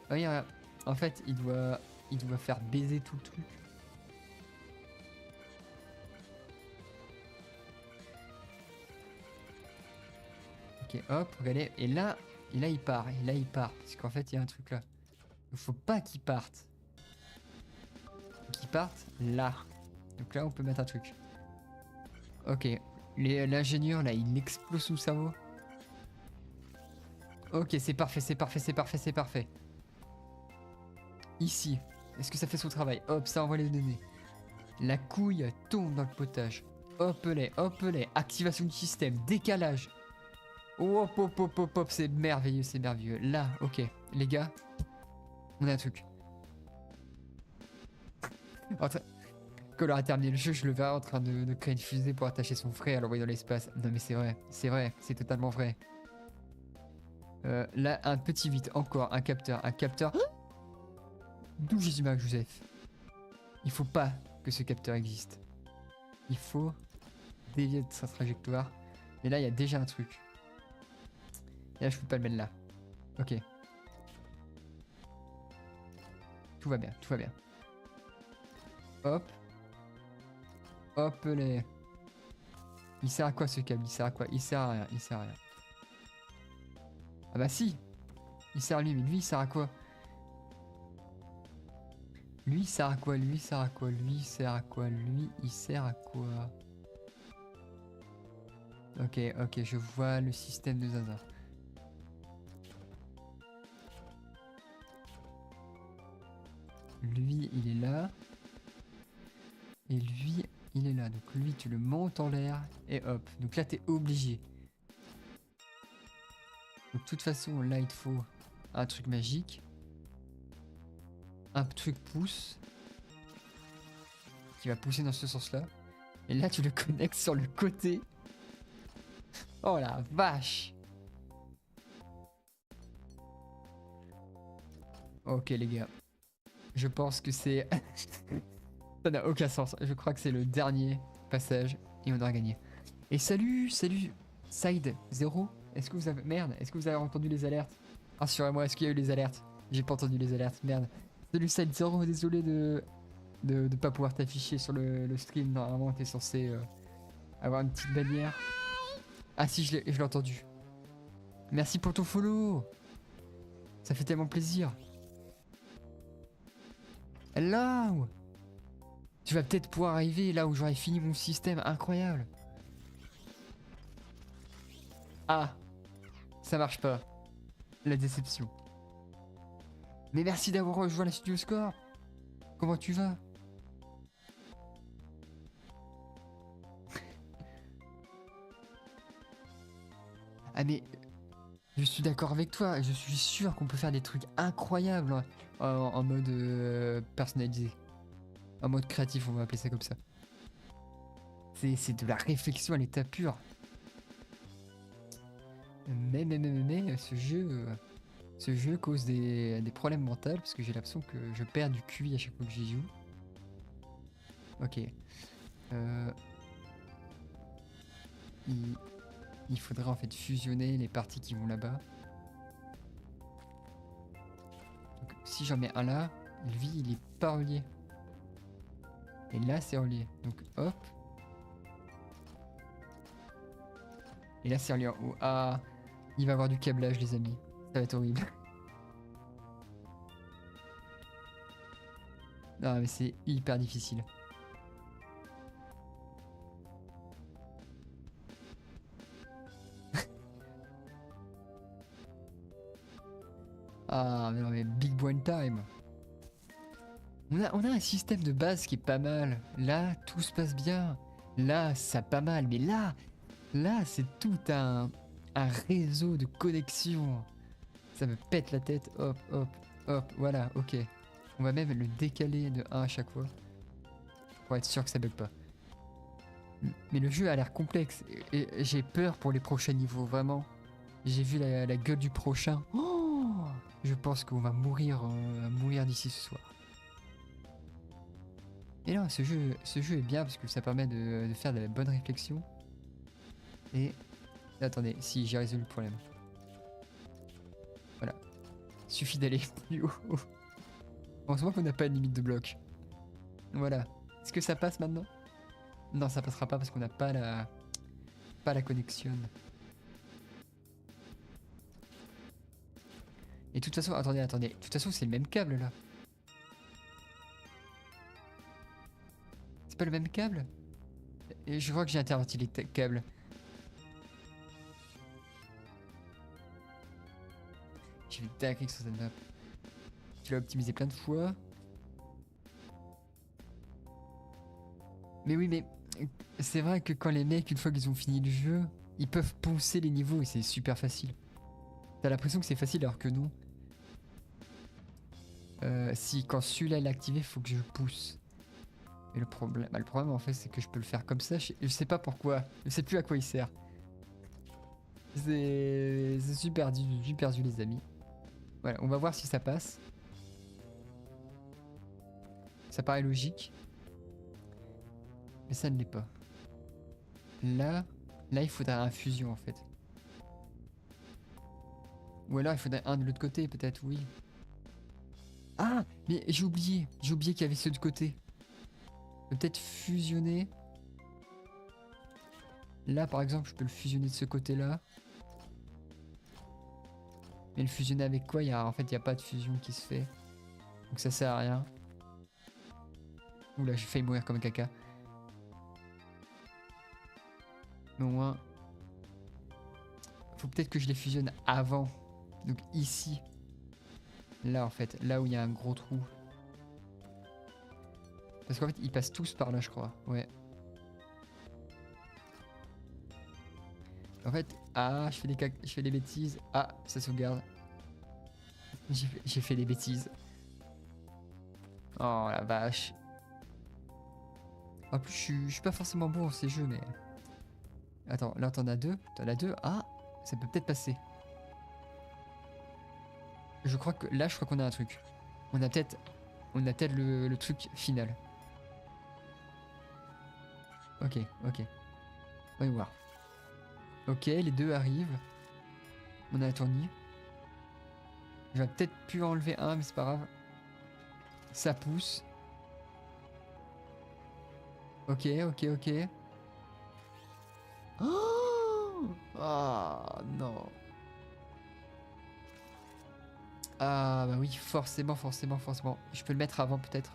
Ah oui, en fait, il doit faire baiser tout le truc. Ok, hop, regardez. Et là, il part. Parce qu'en fait, il y a un truc là. Il faut pas qu'il parte. Faut qu'il parte là. Donc là, on peut mettre un truc. Ok. L'ingénieur, là, il explose son cerveau. Ok, c'est parfait. Ici. Est-ce que ça fait son travail? Hop, ça envoie les données. La couille tombe dans le potage. Hop les. Activation du système. Décalage. Hop. C'est merveilleux. Là, ok. Les gars, on a un truc. Quand on aura terminé le jeu, je le verrai en train de créer une fusée pour attacher son frère à l'envoyer dans l'espace. Non mais c'est vrai, c'est totalement vrai. Là, un petit vite, encore un capteur. D'où Jésus-Marie Joseph. Il faut pas que ce capteur existe. Il faut dévier de sa trajectoire. Mais là, il y a déjà un truc. Et là, je peux pas le mettre là. Ok. Tout va bien. Hop. Hop les. Il sert à quoi ce câble? Il sert à rien. Ah bah si. Il sert à lui, mais lui, il sert à quoi? Lui, il sert à quoi? Lui, il sert à quoi? Ok, je vois le système de Zaza. Lui, il est là. Et lui, il est là. Donc lui, tu le montes en l'air. Et hop. Donc là, t'es obligé. Donc de toute façon, là, il te faut un truc magique. Un truc pousse. Qui va pousser dans ce sens-là. Et là, tu le connectes sur le côté. Oh la vache! Ok, les gars. Je pense que c'est... Ça n'a aucun sens. Je crois que c'est le dernier passage et on aura gagné. Et salut Side 0. Est-ce que vous avez... Merde, est-ce que vous avez entendu les alertes? Rassurez-moi, est-ce qu'il y a eu les alertes? J'ai pas entendu les alertes, merde. Salut Side 0, désolé de pas pouvoir t'afficher sur le stream. Normalement, t'es censé avoir une petite bannière. Ah si, je l'ai entendu. Merci pour ton follow. Ça fait tellement plaisir. Hello! Tu vas peut-être pouvoir arriver là où j'aurai fini mon système. Incroyable. Ah, ça marche pas. La déception. Mais merci d'avoir rejoint la Studio Score. Comment tu vas? Ah mais je suis d'accord avec toi. Je suis sûr qu'on peut faire des trucs incroyables en mode personnalisé. En mode créatif, on va appeler ça comme ça. C'est de la réflexion à l'état pur. Mais ce jeu cause des problèmes mentaux parce que j'ai l'impression que je perds du QI à chaque fois que j'y joue. Ok. Il faudrait en fait fusionner les parties qui vont là-bas. Donc si j'en mets un là, lui il est pas relié. Et là c'est relié. Donc hop. Et là c'est relié en haut. Ah, il va y avoir du câblage les amis. Ça va être horrible. Non mais c'est hyper difficile. Ah mais non mais big brain time. On a un système de base qui est pas mal. Là, tout se passe bien. Là, ça pas mal. Mais là, c'est tout un réseau de connexion. Ça me pète la tête. Hop. Voilà, ok. On va même le décaler de 1 à chaque fois. Pour être sûr que ça bug pas. Mais le jeu a l'air complexe. Et j'ai peur pour les prochains niveaux, vraiment. J'ai vu la gueule du prochain. Oh, Je pense qu'on va mourir d'ici ce soir. Et non, ce jeu est bien parce que ça permet de faire de la bonne réflexion. Et attendez, si j'ai résolu le problème. Voilà. Suffit d'aller plus haut. Heureusement qu'on n'a pas une limite de bloc. Voilà. Est-ce que ça passe maintenant? Non, ça passera pas parce qu'on n'a pas la connexion. Et de toute façon, attendez. De toute façon, c'est le même câble là. C'est pas le même câble? Et je crois que j'ai interverti les câbles. J'ai fait dinguerie sur cette map. Tu l'as optimisé plein de fois. Mais oui, mais c'est vrai que quand les mecs, une fois qu'ils ont fini le jeu, ils peuvent poncer les niveaux et c'est super facile. T'as l'impression que c'est facile alors que non. Si quand celui-là est activé, faut que je pousse. Et le problème en fait, c'est que je peux le faire comme ça. Je sais pas pourquoi. Je sais plus à quoi il sert. C'est super dur, les amis. Voilà, on va voir si ça passe. Ça paraît logique. Mais ça ne l'est pas. Là, il faudrait un fusion en fait. Ou alors il faudrait un de l'autre côté, peut-être, oui. Ah, mais j'ai oublié qu'il y avait ceux de côté. Peut-être fusionner. Là, par exemple, je peux le fusionner de ce côté-là. Mais le fusionner avec quoi? En fait, il n'y a pas de fusion qui se fait. Donc ça sert à rien. Oula, j'ai failli mourir comme un caca. Mais au moins... faut peut-être que je les fusionne avant. Donc ici. Là, en fait. Là où il y a un gros trou. Parce qu'en fait, ils passent tous par là, je crois. Ouais. En fait... Ah, je fais des bêtises. Ah, ça sauvegarde. J'ai fait des bêtises. Oh la vache. En plus, je suis pas forcément bon dans ces jeux, mais... Attends, là t'en as deux. T'en as deux. Ah, ça peut peut-être passer. Je crois que... Là, je crois qu'on a un truc. On a peut-être le truc final. Ok. On va voir. Ok, les deux arrivent. On a attendu. J'aurais peut-être pu enlever un, mais c'est pas grave. Ça pousse. Ok. Oh, ah non. Ah bah oui, forcément. Je peux le mettre avant peut-être.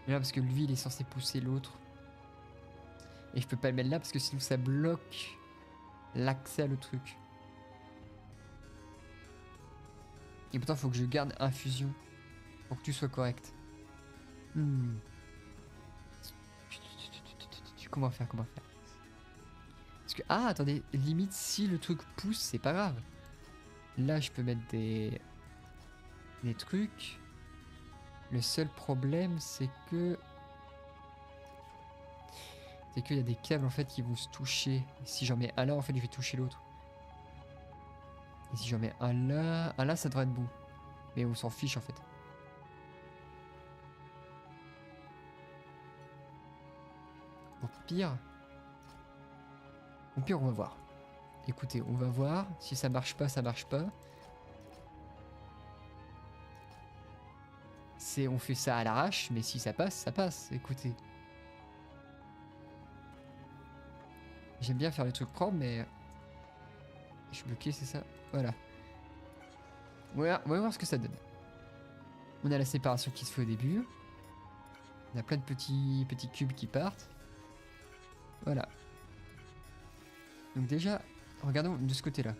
Là parce que lui il est censé pousser l'autre. Et je peux pas le mettre là parce que sinon ça bloque l'accès à le truc. Et pourtant faut que je garde infusion pour que tu sois correct. Comment faire? Parce que... Ah attendez, limite si le truc pousse c'est pas grave. Là je peux mettre des trucs. Le seul problème c'est que... C'est qu'il y a des câbles en fait qui vont se toucher. Et si j'en mets un là en fait je vais toucher l'autre. Et si j'en mets un là ça devrait être bon. Mais on s'en fiche en fait. Au pire on va voir. Écoutez, on va voir. Si ça marche pas, ça marche pas. On fait ça à l'arrache, mais si ça passe, ça passe. Écoutez. J'aime bien faire les trucs propres, mais... Je suis bloqué, c'est ça? Voilà. On va voir ce que ça donne. On a la séparation qui se fait au début. On a plein de petits cubes qui partent. Voilà. Donc déjà, regardons de ce côté-là.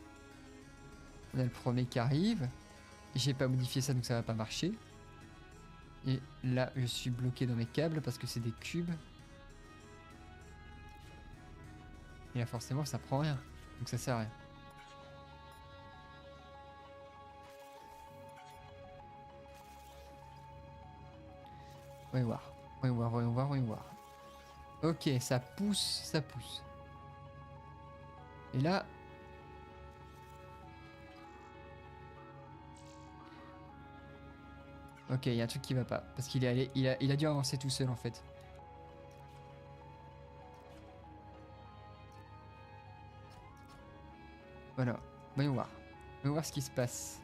On a le premier qui arrive. J'ai pas modifié ça, donc ça va pas marcher. Et là, je suis bloqué dans mes câbles parce que c'est des cubes. Et là, forcément, ça prend rien. Donc ça sert à rien. Voyons voir. Ok, ça pousse. Et là... Ok, il y a un truc qui va pas. Parce qu'il est allé, il a dû avancer tout seul en fait. Voilà. Voyons voir. Voyons voir ce qui se passe.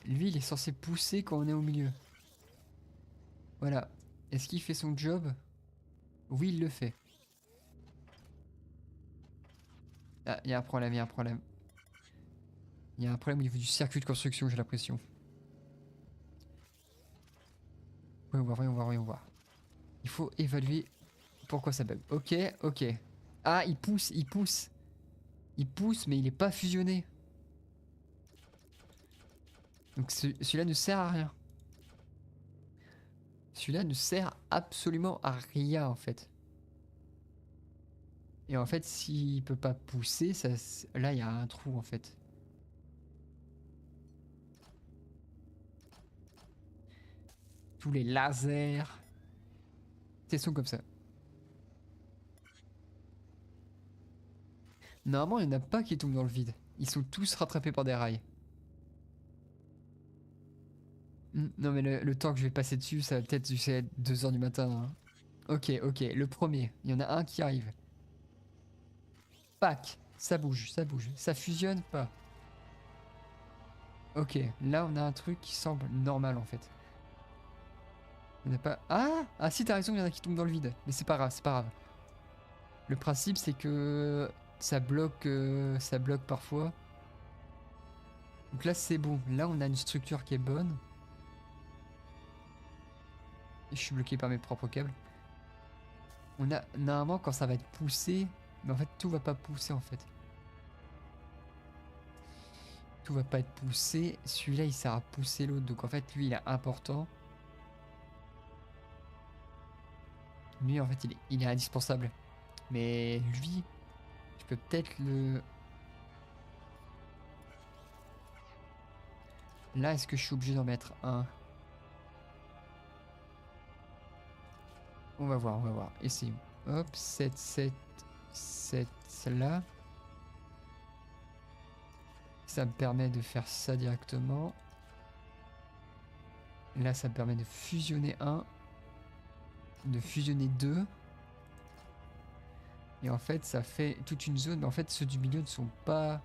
Lui, il est censé pousser quand on est au milieu. Voilà. Est-ce qu'il fait son job? Oui, il le fait. Ah, il y a un problème, il y a un problème. Il y a un problème au niveau du circuit de construction, j'ai l'impression. Voyons voir, voyons voir, voyons voir. Il faut évaluer pourquoi ça bug. Ok, ok. Ah, il pousse, il pousse. Il pousse, mais il est pas fusionné. Donc celui-là ne sert à rien. Celui-là ne sert absolument à rien en fait. Et en fait, s'il peut pas pousser, ça, là il y a un trou en fait. Tous les lasers. C'est sont comme ça. Normalement, il n'y en a pas qui tombent dans le vide. Ils sont tous rattrapés par des rails. Non mais le temps que je vais passer dessus, ça va peut-être jusqu'à être 2 heures du matin, hein. Ok, ok, le premier. Il y en a un qui arrive. Pac, ça bouge, ça bouge. Ça fusionne pas. Ok, là on a un truc qui semble normal en fait. On n'a pas... Ah, ah si, t'as raison, il y en a qui tombent dans le vide. Mais c'est pas grave, c'est pas grave. Le principe c'est que ça bloque parfois. Donc là c'est bon. Là on a une structure qui est bonne. Et je suis bloqué par mes propres câbles. On a normalement quand ça va être poussé, mais en fait tout va pas pousser en fait. Tout va pas être poussé. Celui-là il sert à pousser l'autre. Donc en fait lui il est important. Lui en fait il est indispensable. Mais lui, je peux peut-être le... Là est-ce que je suis obligé d'en mettre un? On va voir, on va voir. Essayons. Hop, 7, 7, 7, celle-là. Ça me permet de faire ça directement. Là, ça me permet de fusionner un. De fusionner deux. Et en fait, ça fait toute une zone. Mais en fait, ceux du milieu ne sont pas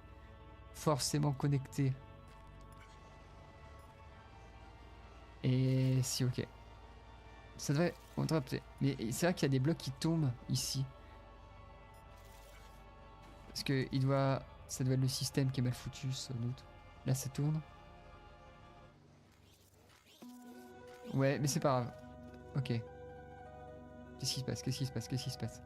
forcément connectés. Et si, ok. Ça devrait... On devrait peut-être... Mais c'est vrai qu'il y a des blocs qui tombent ici. Parce que il doit... Ça doit être le système qui est mal foutu, sans doute. Là, ça tourne. Ouais, mais c'est pas grave. Ok. Qu'est-ce qui se passe? Qu'est-ce qui se passe? Qu'est-ce qui se passe?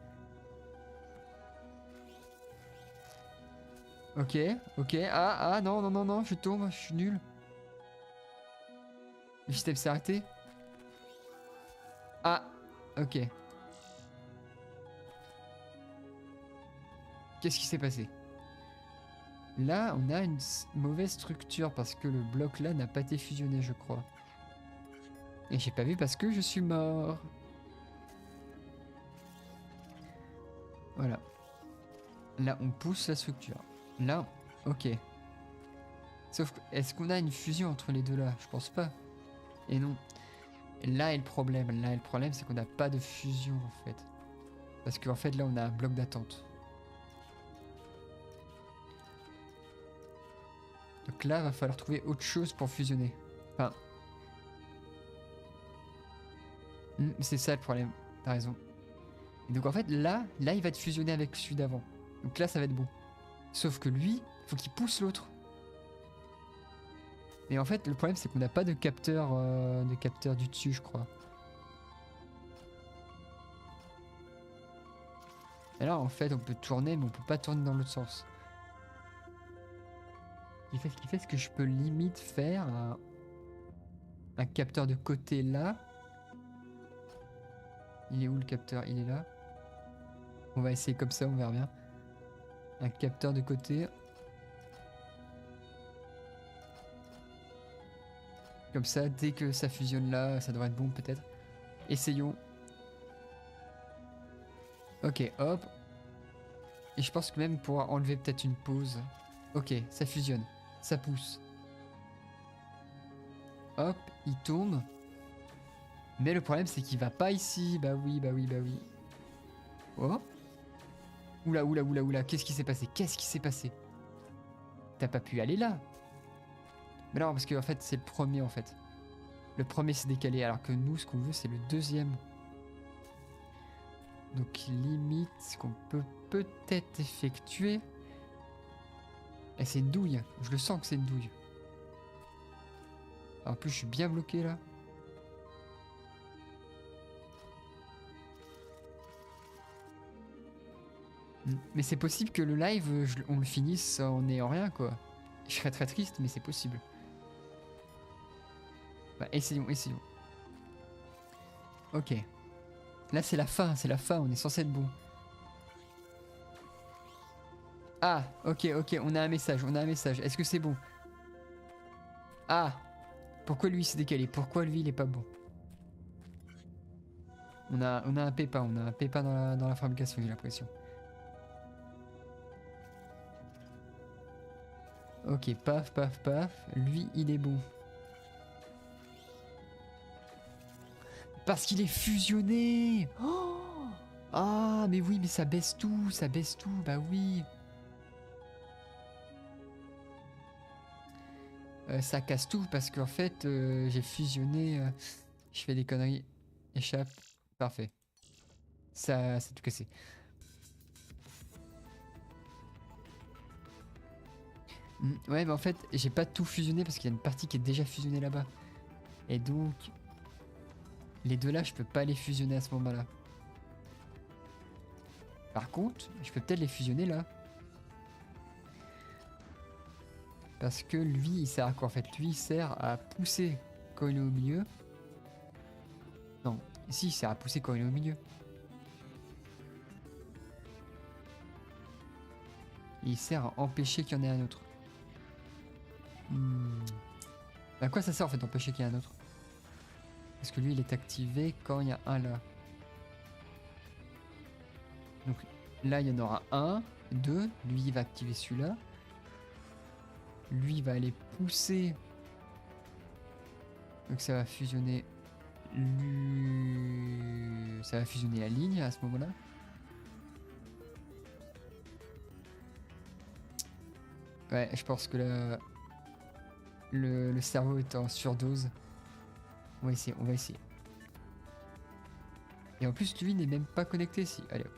Ok, ok. Ah, ah, non, non, non, non, je tombe, je suis nul. Le système s'est arrêté. Ah, ok. Qu'est-ce qui s'est passé? Là, on a une mauvaise structure parce que le bloc là n'a pas été fusionné, je crois. Et j'ai pas vu parce que je suis mort. Voilà. Là, on pousse la structure. Là, ok. Sauf que, est-ce qu'on a une fusion entre les deux là? Je pense pas. Et non. Et là est le problème. Là est le problème, c'est qu'on n'a pas de fusion en fait. Parce qu'en fait, là, on a un bloc d'attente. Donc là, va falloir trouver autre chose pour fusionner. Enfin... c'est ça le problème. T'as raison. Et donc en fait, là, il va être fusionné avec celui d'avant. Donc là, ça va être bon. Sauf que lui, faut qu'il pousse l'autre. Et en fait, le problème, c'est qu'on n'a pas de capteur du dessus, je crois. Alors en fait, on peut tourner, mais on peut pas tourner dans l'autre sens. Ce qui fait ce que je peux limite faire un capteur de côté là. Il est où le capteur? Il est là. On va essayer comme ça, on verra bien. Un capteur de côté. Comme ça, dès que ça fusionne là, ça devrait être bon peut-être. Essayons. Ok, hop. Et je pense que même pour enlever peut-être une pause. Ok, ça fusionne. Ça pousse. Hop, il tombe. Mais le problème, c'est qu'il va pas ici. Bah oui, bah oui, bah oui. Oh. Oula, oula, oula, oula. Qu'est-ce qui s'est passé? Qu'est-ce qui s'est passé? T'as pas pu aller là? Mais non, parce que en fait, c'est le premier en fait. Le premier s'est décalé, alors que nous, ce qu'on veut, c'est le deuxième. Donc limite, ce qu'on peut peut-être effectuer. Et c'est une douille. Je le sens que c'est une douille. En plus, je suis bien bloqué là. Mais c'est possible que le live, on le finisse en n'ayant rien quoi. Je serais très triste, mais c'est possible. Bah, essayons, essayons. Ok. Là, c'est la fin, on est censé être bon. Ah, ok, ok, on a un message, on a un message. Est-ce que c'est bon? Ah, pourquoi lui s'est décalé? Pourquoi lui il est pas bon? On a un pépin, dans la fabrication, j'ai l'impression. Ok, paf, paf, paf. Lui, il est bon. Parce qu'il est fusionné. Oh, ah, mais oui, mais ça baisse tout, bah oui. Ça casse tout parce qu'en fait, j'ai fusionné. Je fais des conneries. Échappe. Parfait. Ça tout cassé. Ouais, mais en fait, j'ai pas tout fusionné parce qu'il y a une partie qui est déjà fusionnée là-bas. Et donc, les deux là, je peux pas les fusionner à ce moment-là. Par contre, je peux peut-être les fusionner là. Parce que lui, il sert à quoi en fait? Lui, il sert à pousser quand il est au milieu. Non, ici, il sert à pousser quand il est au milieu. Et il sert à empêcher qu'il y en ait un autre. À quoi ça sert en fait d'empêcher qu'il y ait un autre? Parce que lui, il est activé quand il y a un là. Donc là, il y en aura un, deux. Lui, il va activer celui-là. Lui, il va aller pousser. Donc ça va fusionner. Ça va fusionner la ligne à ce moment-là. Ouais, je pense que là, le cerveau est en surdose. On va essayer, on va essayer. Et en plus, lui n'est même pas connecté ici. Allez hop.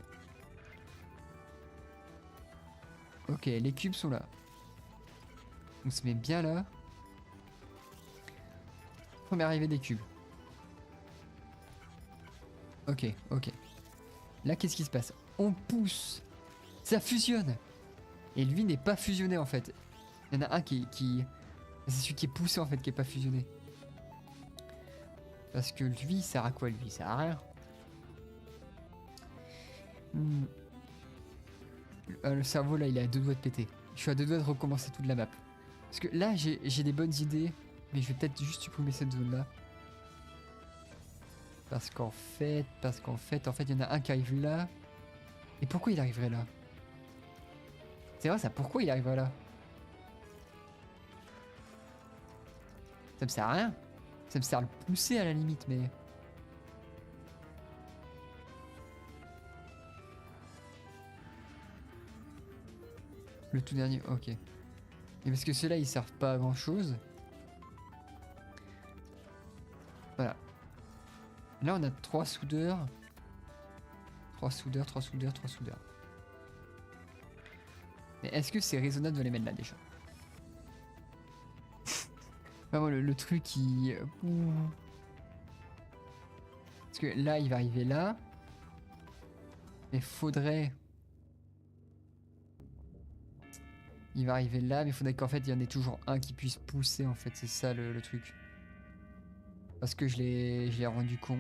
Ok, les cubes sont là. On se met bien là. Première arrivée des cubes. Ok, ok. Là, qu'est-ce qui se passe? On pousse. Ça fusionne. Et lui n'est pas fusionné en fait. Il y en a un qui... C'est celui qui est poussé en fait qui est pas fusionné. Parce que lui, il sert à quoi lui? Il sert à rien. Le cerveau là, il est à deux doigts de péter. Je suis à deux doigts de recommencer toute la map. Parce que là, j'ai des bonnes idées. Mais je vais peut-être juste supprimer cette zone là. Parce qu'en fait, il y en a un qui arrive là. Et pourquoi il arriverait là? C'est vrai ça, pourquoi il arriverait là? Ça me sert à rien. Ça me sert à le pousser à la limite, mais... Le tout dernier, ok. Et parce que ceux-là, ils servent pas à grand-chose. Voilà. Là, on a 3 soudeurs. 3 soudeurs, 3 soudeurs, 3 soudeurs. Mais est-ce que c'est raisonnable de les mettre là, déjà? Vraiment, le truc qui... Parce que là, il va arriver là. Mais faudrait... Il va arriver là, mais il faudrait qu'en fait, il y en ait toujours un qui puisse pousser, en fait. C'est ça, le truc. Parce que je l'ai rendu con.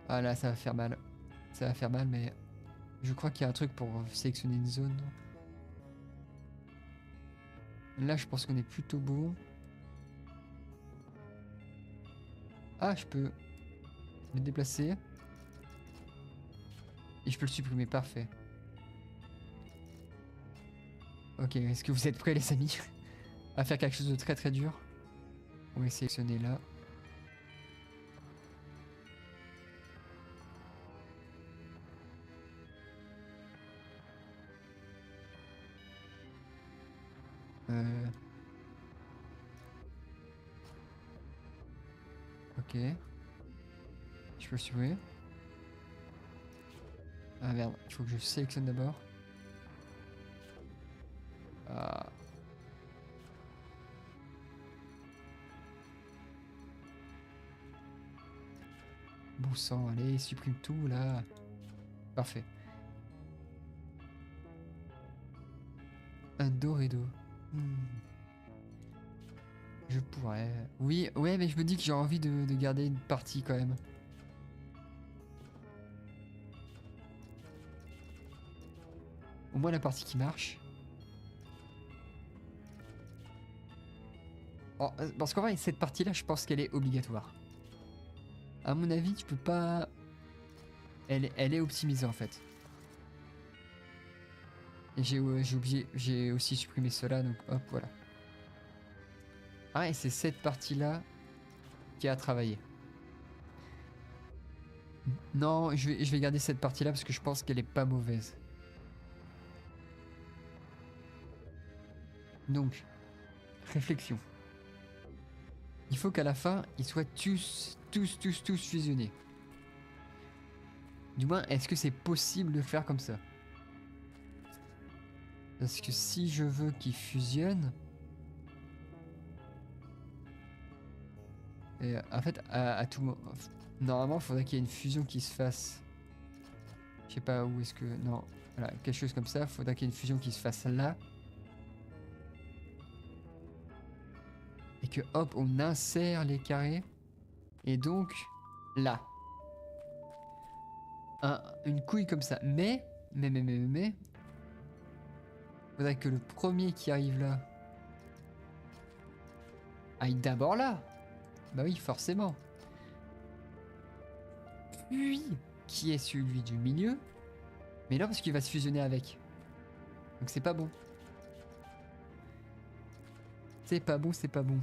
Ah là, ça va faire mal. Ça va faire mal, mais... Je crois qu'il y a un truc pour sélectionner une zone. Là, je pense qu'on est plutôt bon. Ah, je peux me déplacer. Et je peux le supprimer, parfait. Ok, est-ce que vous êtes prêts les amis à faire quelque chose de très très dur? On va sélectionner là. Ok. Je peux le supprimer. Ah merde, il faut que je sélectionne d'abord. Ah. Bon sang, allez, supprime tout là. Parfait. Un Doredo. Je pourrais. Oui, ouais, mais je me dis que j'ai envie de garder une partie quand même. Au moins la partie qui marche. Oh, parce qu'en vrai, cette partie-là, je pense qu'elle est obligatoire. À mon avis, tu peux pas... Elle est optimisée en fait. Et j'ai oublié, j'ai aussi supprimé cela, donc hop, voilà. Ah, et c'est cette partie-là qui a travaillé. Non, je vais garder cette partie-là parce que je pense qu'elle est pas mauvaise. Donc, réflexion. Il faut qu'à la fin, ils soient tous fusionnés. Du moins, est-ce que c'est possible de faire comme ça? Parce que si je veux qu'ils fusionnent... Et en fait, à tout moment... Normalement, il faudrait qu'il y ait une fusion qui se fasse. Je sais pas où est-ce que... Non, voilà, quelque chose comme ça. Il faudrait qu'il y ait une fusion qui se fasse là. Et que hop, on insère les carrés. Et donc, là. Une couille comme ça. Mais... Faudrait que le premier qui arrive là... aille d'abord là. Bah oui, forcément. Puis, qui est celui du milieu. Mais là, parce qu'il va se fusionner avec. Donc c'est pas bon. C'est pas bon, c'est pas bon.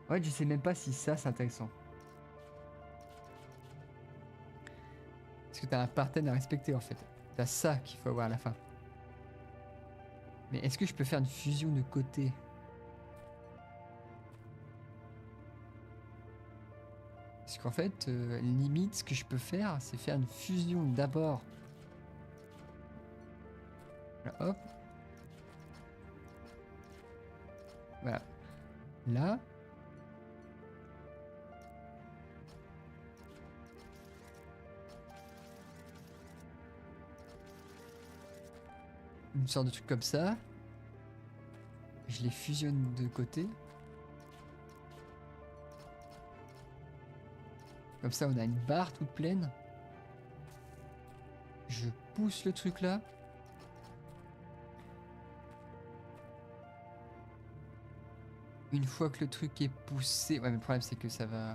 Ouais, je sais même pas si ça, c'est intéressant. Parce que t'as un pattern à respecter, en fait. T'as ça qu'il faut avoir à la fin. Mais est-ce que je peux faire une fusion de côté? Parce qu'en fait, limite, ce que je peux faire, c'est faire une fusion d'abord. Là, hop. Voilà. Là. Une sorte de truc comme ça. Je les fusionne de côté. Comme ça, on a une barre toute pleine. Je pousse le truc là. Une fois que le truc est poussé... Ouais, mais le problème, c'est que ça va...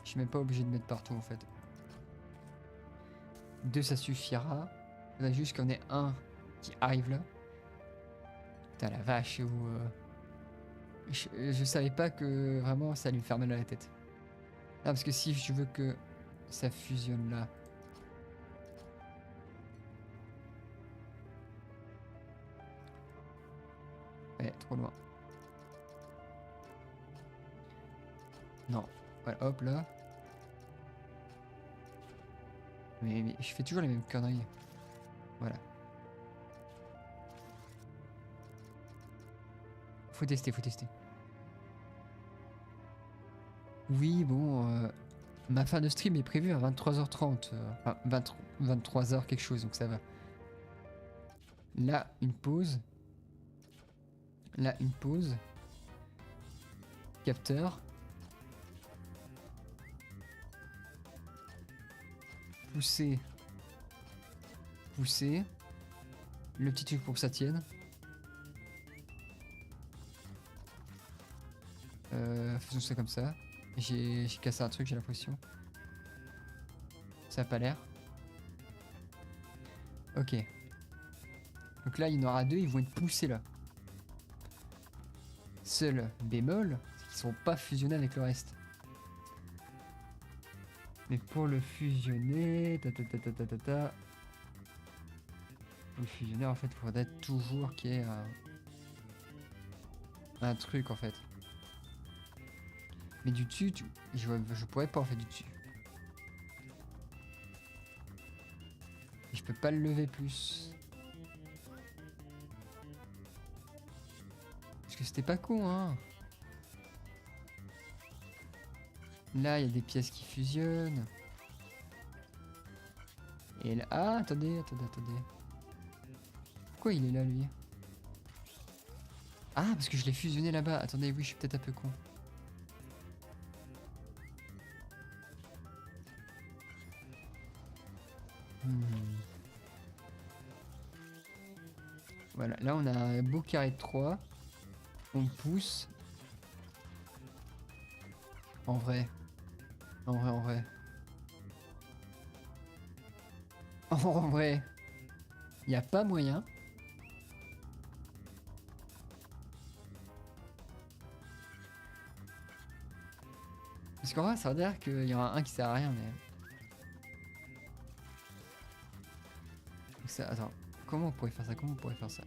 Je suis même pas obligé de mettre partout, en fait. 2, ça suffira. Il faudrait juste qu'on ait un qui arrive là. Putain, la vache, je savais pas que vraiment ça allait me faire mal à la tête. Ah, parce que si je veux que ça fusionne là... Ouais, trop loin. Non. Voilà, hop là. Mais je fais toujours les mêmes conneries. Voilà. Faut tester, faut tester. Oui, bon... ma fin de stream est prévue à 23h30. Enfin, 23h quelque chose, donc ça va. Là, une pause. Là, une pause. Capteur. Pousser. Pousser. Le petit truc pour que ça tienne. Faisons ça comme ça. J'ai cassé un truc, j'ai l'impression. Ça a pas l'air. Ok. Donc là, il y en aura deux, ils vont être poussés là. Seul bémol, c'est qu'ils sont pas fusionnés avec le reste. Mais pour le fusionner, pour le fusionner, en fait, il faudrait toujours qu'il y ait un truc en fait. Mais du dessus, je pourrais pas en fait du dessus. Et je peux pas le lever plus. Parce que c'était pas con, hein. Là, il y a des pièces qui fusionnent. Et là... Ah, attendez. Pourquoi il est là, lui? Ah, parce que je l'ai fusionné là-bas. Attendez, oui, je suis peut-être un peu con. Voilà, là, on a un beau carré de 3. On pousse. En vrai. En vrai. En vrai. Il n'y a pas moyen. Parce qu'en vrai, ça veut dire qu'il y en a un qui sert à rien, mais... Ça, attends, comment on pourrait faire ça?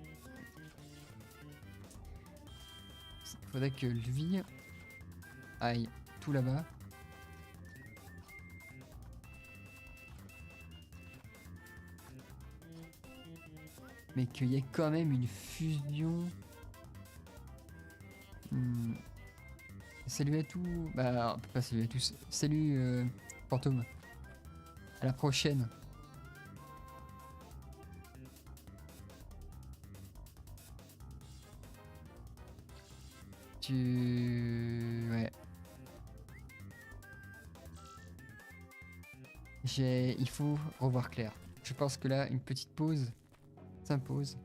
Il faudrait que lui aille tout là-bas. Mais qu'il y ait quand même une fusion. Salut à tous. Bah, on peut pas saluer à tous. Salut Fantôme. À la prochaine. Ouais. Il faut revoir clair. Je pense que là, une petite pause s'impose.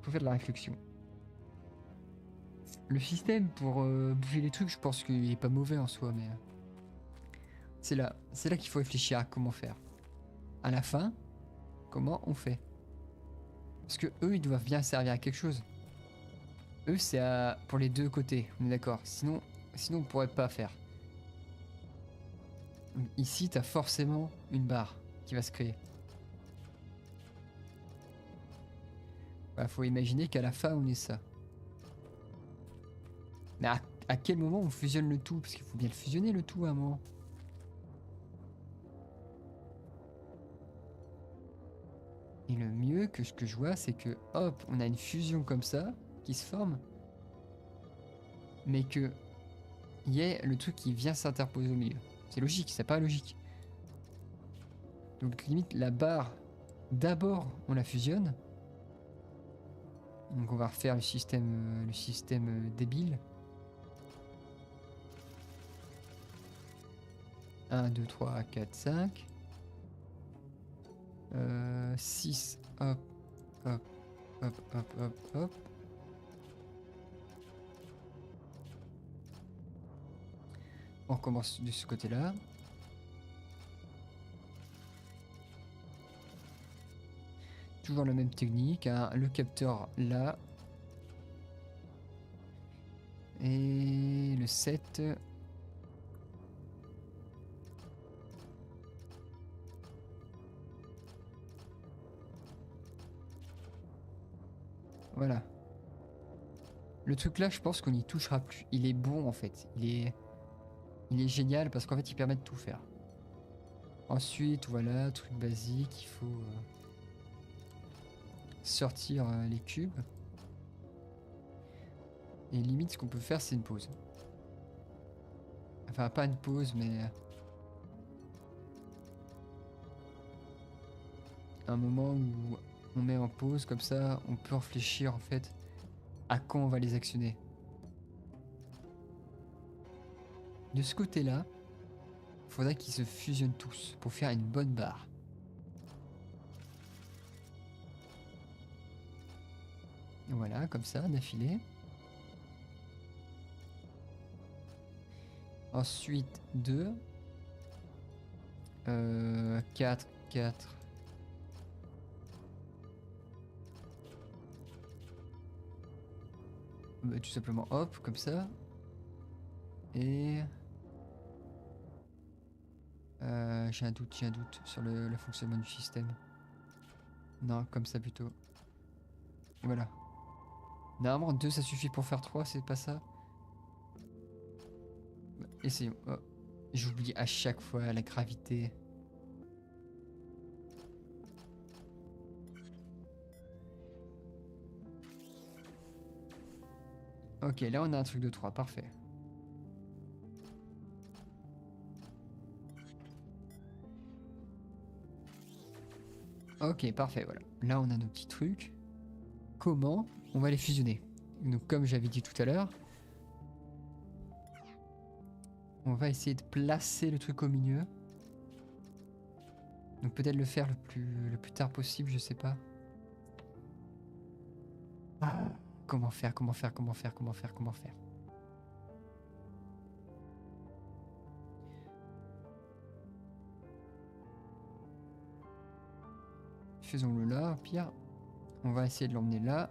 Faut faire de la réflexion. Le système pour bouger les trucs, je pense qu'il est pas mauvais en soi, mais c'est là qu'il faut réfléchir à comment faire. À la fin, comment on fait? Parce que eux, ils doivent bien servir à quelque chose. Eux, c'est pour les deux côtés, on est d'accord. Sinon, on pourrait pas faire. Donc, ici, t'as forcément une barre qui va se créer. Bah, faut imaginer qu'à la fin, on est ça. Mais à quel moment on fusionne le tout? Parce qu'il faut bien le fusionner le tout à un moment. Et le mieux que ce que je vois, c'est que hop, on a une fusion comme ça qui se forme, mais que il y ait le truc qui vient s'interposer au milieu. C'est logique, c'est pas logique. Donc limite la barre, d'abord on la fusionne. Donc on va refaire le système débile. 1, 2, 3, 4, 5. 6, hop, hop, hop, hop, hop, hop. On recommence de ce côté-là. Toujours la même technique, hein. Le capteur là. Et le 7. Voilà. Le truc là, je pense qu'on n'y touchera plus. Il est bon en fait. Il est génial parce qu'en fait, il permet de tout faire. Ensuite, voilà, truc basique, il faut sortir les cubes. Et limite, ce qu'on peut faire, c'est une pause. Enfin, pas une pause, mais un moment où on met en pause, comme ça, on peut réfléchir en fait à quand on va les actionner. De ce côté-là, il faudrait qu'ils se fusionnent tous pour faire une bonne barre. Voilà, comme ça, d'affilée. Ensuite, 2. 4, 4. Bah, tout simplement hop, comme ça. Et... j'ai un doute sur le fonctionnement du système. Non, comme ça plutôt. Et voilà. Normalement 2 ça suffit pour faire 3, c'est pas ça? Bah, essayons. Oh. J'oublie à chaque fois la gravité. Ok, là on a un truc de 3, parfait. Ok, parfait, voilà. Là on a nos petits trucs. Comment on va les fusionner? Donc comme j'avais dit tout à l'heure, on va essayer de placer le truc au milieu. Donc peut-être le faire le plus tard possible, je sais pas. Ah. Comment faire? Faisons-le là, au pire. On va essayer de l'emmener là.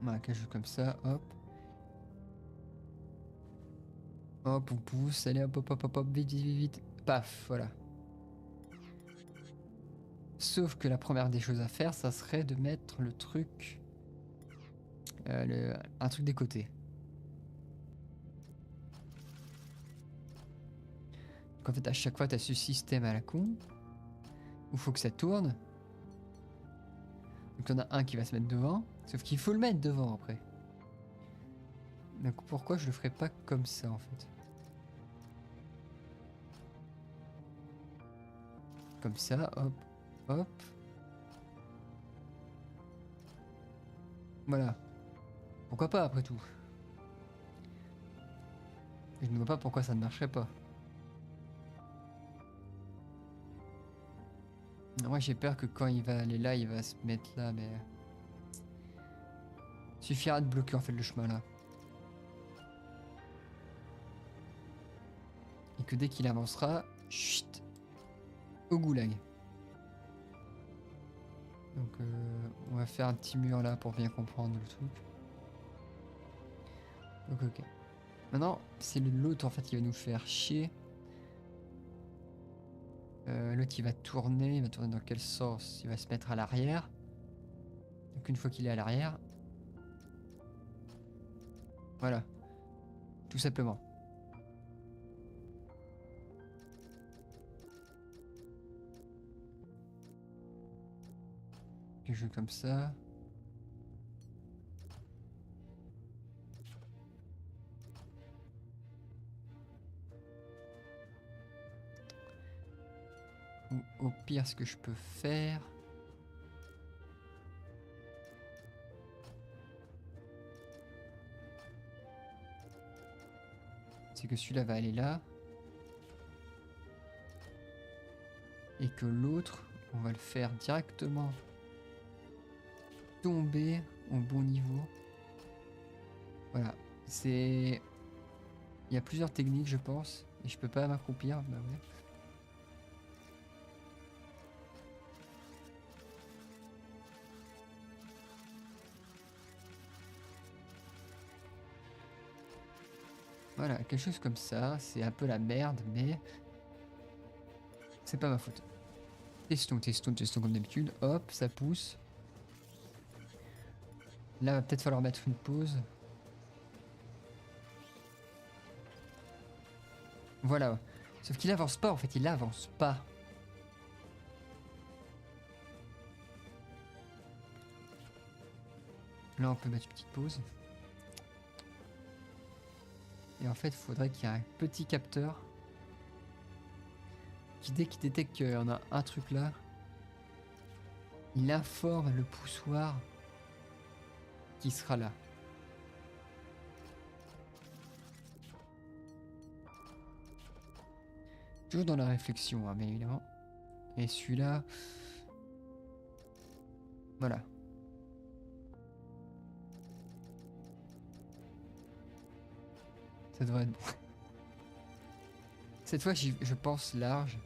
Voilà, quelque chose comme ça, hop. Hop, on pousse, allez hop, vite. Paf, voilà. Sauf que la première des choses à faire, ça serait de mettre le truc... un truc des côtés. Donc en fait, à chaque fois, tu as ce système à la con, où il faut que ça tourne. Donc on a un qui va se mettre devant, sauf qu'il faut le mettre devant après. Donc pourquoi je le ferais pas comme ça en fait? Comme ça, hop, hop. Voilà. Pourquoi pas après tout? Je ne vois pas pourquoi ça ne marcherait pas. Moi j'ai peur que quand il va aller là, il va se mettre là, mais... Suffira de bloquer en fait le chemin là. Et que dès qu'il avancera, chut, au goulag. Donc on va faire un petit mur là pour bien comprendre le truc. Donc ok. Maintenant, c'est l'autre en fait qui va nous faire chier. L'autre il va tourner dans quel sens? Il va se mettre à l'arrière. Donc une fois qu'il est à l'arrière, voilà, tout simplement. Quelque chose comme ça. Ou au pire, ce que je peux faire... c'est que celui-là va aller là. Et que l'autre, on va le faire directement tomber au bon niveau. Voilà, c'est... Il y a plusieurs techniques, je pense. Et je peux pas m'accroupir, bah ouais. Voilà, quelque chose comme ça. C'est un peu la merde, mais... c'est pas ma faute. Testons comme d'habitude. Hop, ça pousse. Là, va peut-être falloir mettre une pause. Voilà. Sauf qu'il avance pas, en fait. Il avance pas. Là, on peut mettre une petite pause. Et en fait, il faudrait qu'il y ait un petit capteur qui, dès qu'il détecte qu'il y en a un truc là, il informe le poussoir qui sera là. Toujours dans la réflexion, hein, bien évidemment. Et celui-là... voilà. Ça devrait être bon. Cette fois, je pense large.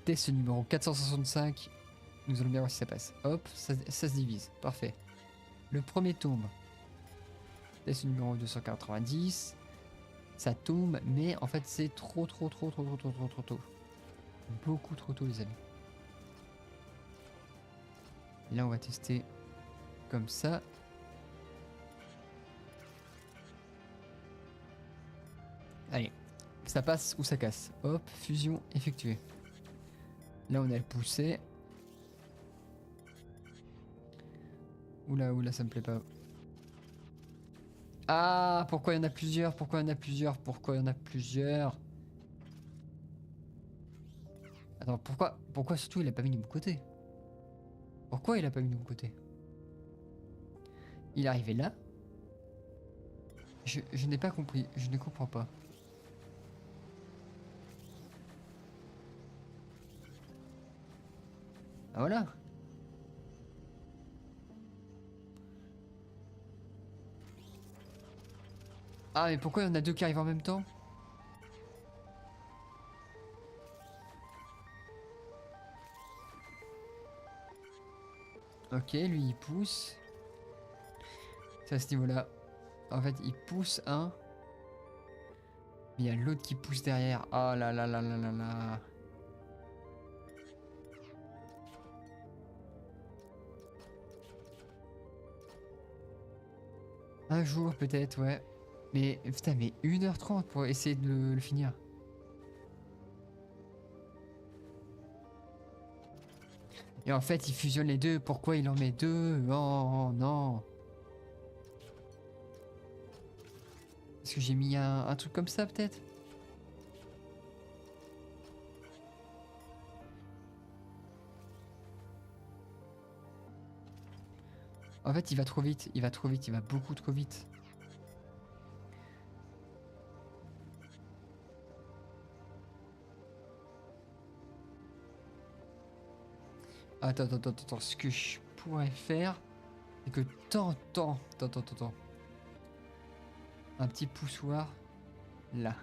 Test numéro 465. Nous allons bien voir si ça passe. Hop, ça se divise. Parfait. Le premier tombe. Test numéro 290. Ça tombe, mais en fait, c'est trop tôt. Beaucoup trop tôt, les amis. Là, on va tester comme ça. Allez, ça passe ou ça casse. Hop, fusion effectuée. Là, on a le poussé. Oula, ça me plaît pas. Ah, pourquoi il y en a plusieurs? Pourquoi il y en a plusieurs? Pourquoi il y en a plusieurs? Attends, pourquoi surtout il a pas mis de mon côté? Pourquoi il a pas mis de mon côté? Il est arrivé là? Je n'ai pas compris, je ne comprends pas. Ah voilà. Ah mais pourquoi il y en a deux qui arrivent en même temps? Ok, lui il pousse. C'est à ce niveau-là. En fait, il pousse un. Mais il y a l'autre qui pousse derrière. Oh là là là là là là. Un jour peut-être, ouais. Mais putain, mais 1h30 pour essayer de le finir. Et en fait, il fusionne les deux. Pourquoi il en met deux? Oh non. Est-ce que j'ai mis un truc comme ça peut-être? En fait, il va trop vite. Il va trop vite. Il va beaucoup trop vite. Attends. Ce que je pourrais faire, c'est que attends. Un petit poussoir là.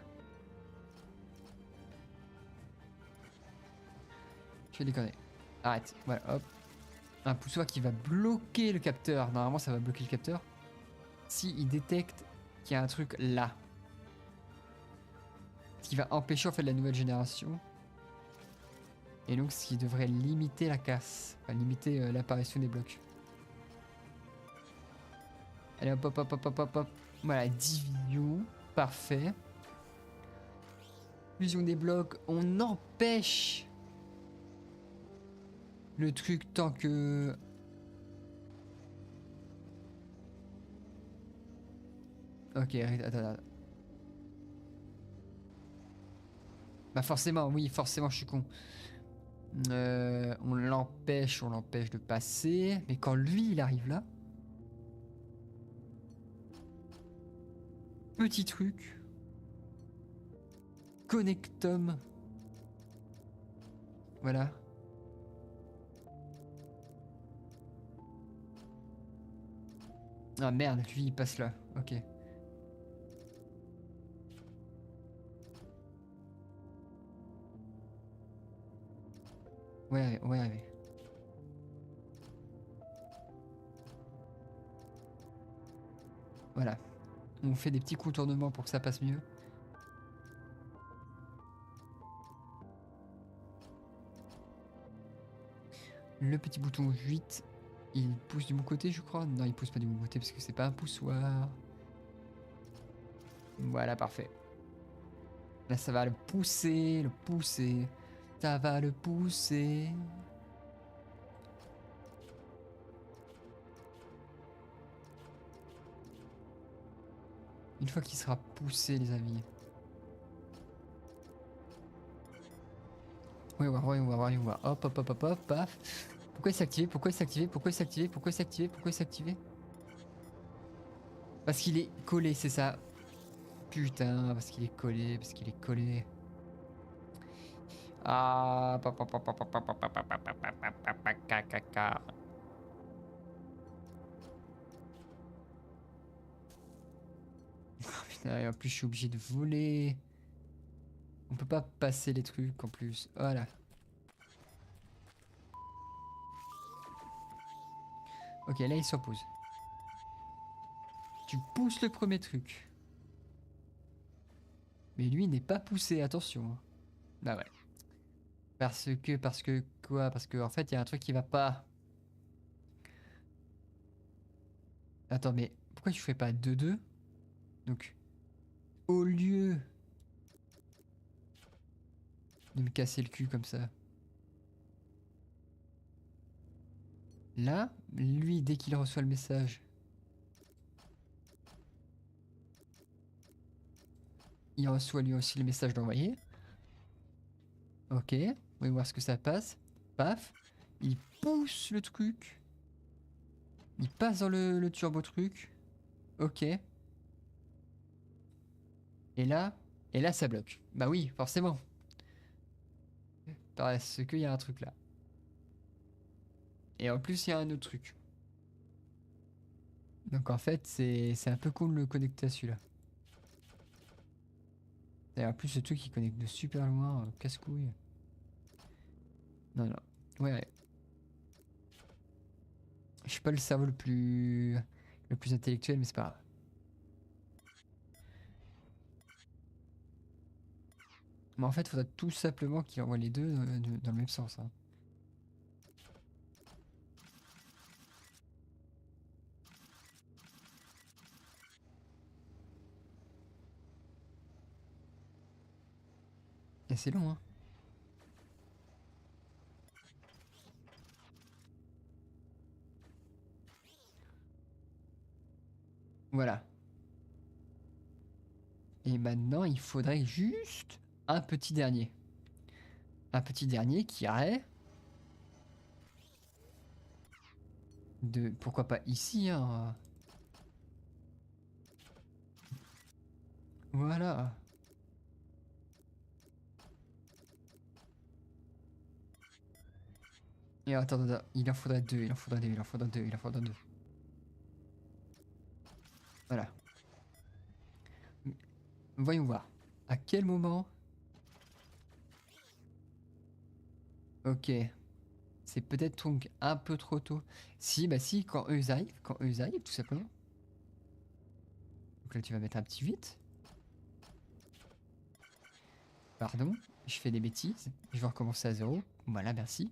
Je vais déconner. Arrête. Voilà, hop. Un poussoir qui va bloquer le capteur. Normalement, ça va bloquer le capteur. Si il détecte qu'il y a un truc là. Ce qui va empêcher en fait la nouvelle génération. Et donc, ce qui devrait limiter la casse. Enfin, limiter l'apparition des blocs. Allez, hop. Voilà, division. Parfait. Fusion des blocs. On empêche le truc tant que... Ok, attends. Bah forcément, oui, forcément, je suis con. On l'empêche de passer. Mais quand lui, il arrive là... Petit truc. Connectum. Voilà. Ah merde, lui il passe là. Ok. Ouais. Voilà. On fait des petits contournements pour que ça passe mieux. Le petit bouton 8, il pousse du bon côté, je crois. Non, il pousse pas du bon côté parce que c'est pas un poussoir. Voilà, parfait. Là, ça va le pousser. Ça va le pousser. Une fois qu'il sera poussé, les amis. Ouais, on va voir. Hop, paf. Pourquoi il s'est activé? Parce qu'il est collé, c'est ça. Putain, parce qu'il est collé. Ah, Et en plus, je suis obligé de voler. On peut pas passer les trucs en plus. Voilà. Ok, là, il s'en pose. Tu pousses le premier truc. Mais lui n'est pas poussé, attention. Hein. Bah ouais. Parce que quoi? Parce que en fait, il y a un truc qui va pas. Attends, mais pourquoi tu fais pas 2-2? Donc, au lieu de me casser le cul comme ça. Là, lui, dès qu'il reçoit le message, il reçoit lui aussi le message d'envoyer. Ok, on va voir ce que ça passe. Paf, il pousse le truc. Il passe dans le turbo truc. Ok. Et là, ça bloque. Bah oui, forcément. Parce qu'il y a un truc là. Et en plus, il y a un autre truc. Donc en fait, c'est un peu cool de le connecter à celui-là. Et en plus, ce truc, il connecte de super loin. Casse-couille. Non, non. Ouais, ouais. Je suis pas le cerveau le plus intellectuel, mais c'est pas grave. Mais en fait, il faudrait tout simplement qu'il envoie les deux dans le même sens. Hein. Et c'est long, hein. Voilà. Et maintenant, il faudrait juste un petit dernier. Un petit dernier qui irait de... Pourquoi pas ici, hein. Voilà. Et attends, attends, il en faudrait deux, il en faudrait deux, il en faudrait deux, il en faudrait deux. Voilà. Voyons voir. À quel moment... Ok. C'est peut-être donc un peu trop tôt. Si, bah si, quand eux arrivent, tout simplement. Donc là, tu vas mettre un petit 8. Pardon, je fais des bêtises. Je vais recommencer à 0. Voilà, merci.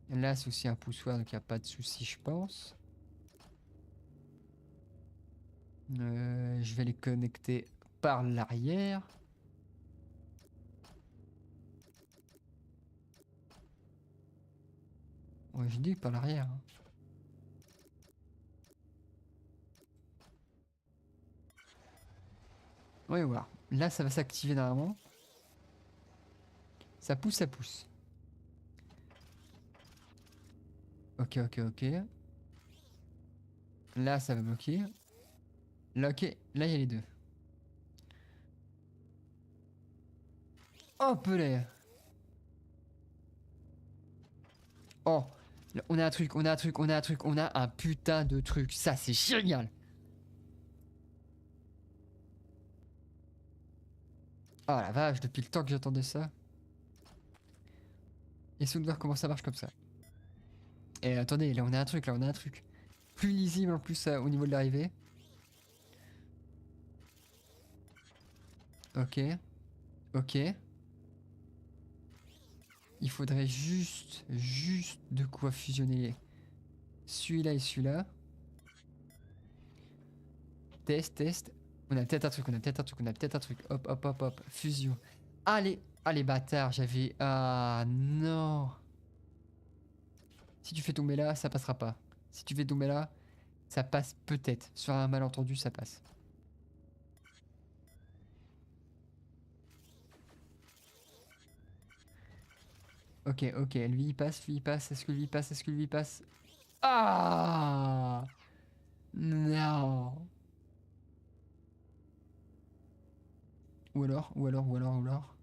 Là, c'est aussi un poussoir, donc il n'y a pas de souci, je pense. Je vais les connecter par l'arrière. Ouais, je dis par l'arrière. Hein. Ouais, voir. Là, ça va s'activer normalement. Ça pousse, ça pousse. Ok, ok, ok. Là, ça va bloquer. Là, ok. Là, il y a les deux. Hop là. Oh, là, on a un truc, on a un truc, on a un truc, on a un putain de truc. Ça, c'est génial. Oh la vache, depuis le temps que j'attendais ça. Essayons de voir comment ça marche comme ça. Et attendez, là on a un truc, là on a un truc. Plus lisible en plus au niveau de l'arrivée. Ok, ok. Il faudrait juste de quoi fusionner celui-là et celui-là. Test, test. On a peut-être un truc, on a peut-être un truc, on a peut-être un truc. Hop, hop, hop, hop. Fusion. Allez, allez, bâtard, j'avais... Ah non. Si tu fais tomber là, ça passera pas. Si tu fais tomber là, ça passe peut-être. Sur un malentendu, ça passe. Ok, ok, lui il passe, lui il passe, est-ce que lui il passe, est-ce que lui il passe? Ah non. Ou alors, ou alors, ou alors, ou alors.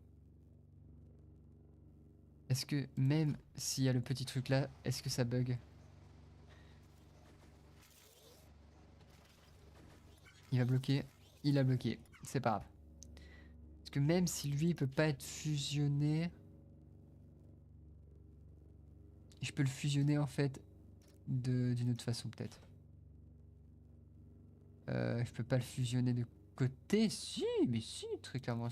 Est-ce que même s'il y a le petit truc là, est-ce que ça bug? Il va bloquer. il a bloqué. C'est pas grave. Parce que même si lui, il peut pas être fusionné... Je peux le fusionner, en fait, d'une autre façon, peut-être. Je peux pas le fusionner de côté. Si, mais si, très clairement.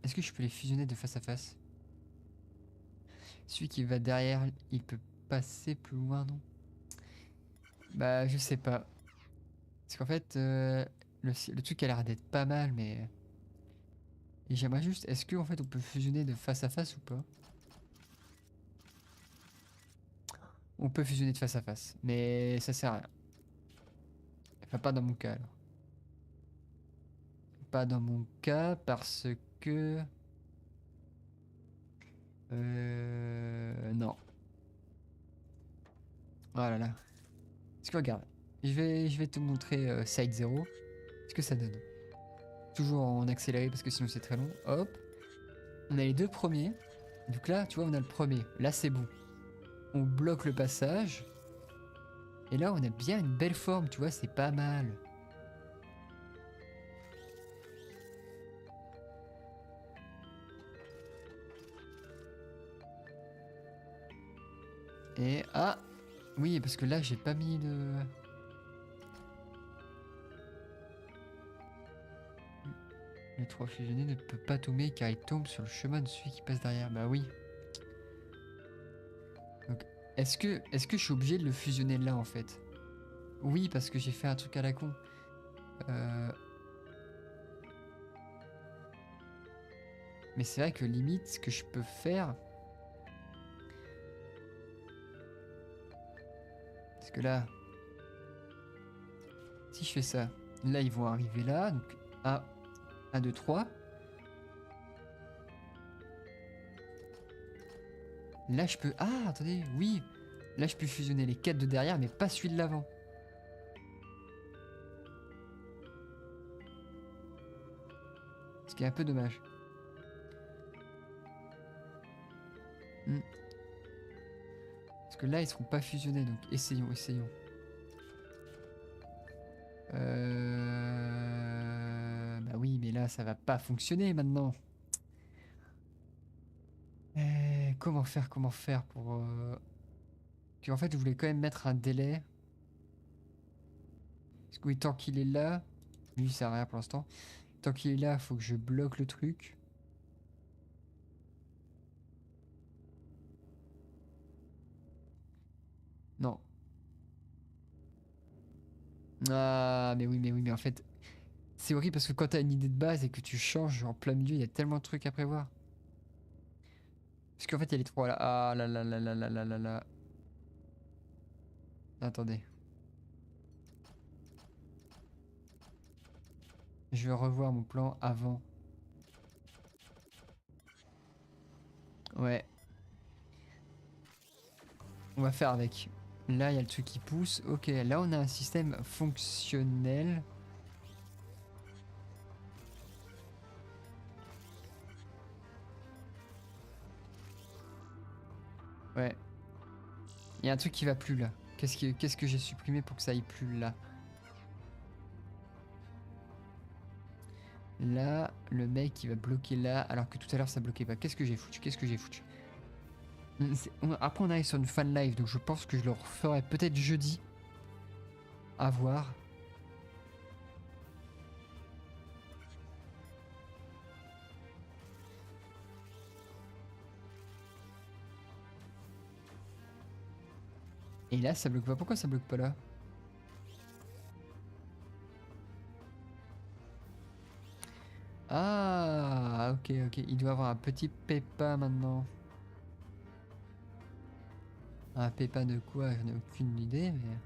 Est-ce que je peux les fusionner de face à face? Celui qui va derrière, il peut passer plus loin, non? Bah, je sais pas. Parce qu'en fait, le truc a l'air d'être pas mal, mais... Et j'aimerais juste... Est-ce qu'en fait, on peut fusionner de face à face ou pas? On peut fusionner de face à face, mais ça sert à rien. Enfin, pas dans mon cas, alors. Pas dans mon cas, parce que... Non. Oh là là. Est-ce que regarde, je vais te montrer Side 0. Ce que ça donne. Toujours en accéléré parce que sinon c'est très long. Hop. On a les deux premiers. Donc là, tu vois, on a le premier. Là, c'est bon. On bloque le passage. Et là, on a bien une belle forme, tu vois, c'est pas mal. Et... Ah! Oui, parce que là, j'ai pas mis le... Le 3 fusionné ne peut pas tomber car il tombe sur le chemin de celui qui passe derrière. Bah oui. Donc, est-ce que je suis obligé de le fusionner là, en fait? Oui, parce que j'ai fait un truc à la con. Mais c'est vrai que limite, ce que je peux faire... Parce que là... Si je fais ça, là, ils vont arriver là. Donc, 1, 2, 3. Là, je peux... Ah, attendez, oui. Là, je peux fusionner les 4 de derrière, mais pas celui de l'avant. Ce qui est un peu dommage. Parce que là, ils seront pas fusionnés, donc essayons, essayons. Bah oui, mais là, ça va pas fonctionner maintenant. Comment faire pour... En fait, je voulais quand même mettre un délai. Parce que oui, tant qu'il est là... Lui, il sert à rien pour l'instant. Tant qu'il est là, faut que je bloque le truc. Non. Ah, mais oui, mais en fait... C'est horrible parce que quand t'as une idée de base et que tu changes en plein milieu, il y a tellement de trucs à prévoir. Parce qu'en fait, il y a les trois là. Ah là là là là là là là là. Attendez. Je vais revoir mon plan avant. Ouais. On va faire avec. Là, il y a le truc qui pousse. Ok, là, on a un système fonctionnel. Ouais. Il y a un truc qui va plus là. Qu'est-ce que j'ai supprimé pour que ça aille plus là? Là, le mec il va bloquer là, alors que tout à l'heure ça bloquait pas. Qu'est-ce que j'ai foutu? Qu'est-ce que j'ai foutu? Après on arrive sur une fan live, donc je pense que je le referai peut-être jeudi. À voir. Et là ça bloque pas. Pourquoi ça bloque pas là? Ah, ok, ok. Il doit avoir un petit pépin maintenant. Un pépin de quoi? J'en ai aucune idée, mais...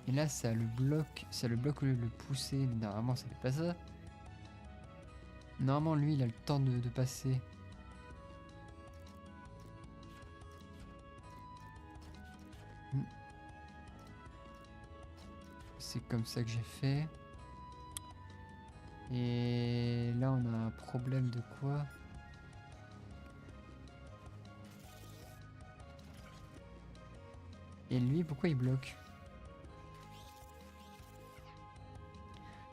Et là, ça le bloque au lieu de le pousser. Mais normalement, ça fait pas ça. Normalement, lui, il a le temps de passer. C'est comme ça que j'ai fait. Et là, on a un problème de quoi? Et lui, pourquoi il bloque?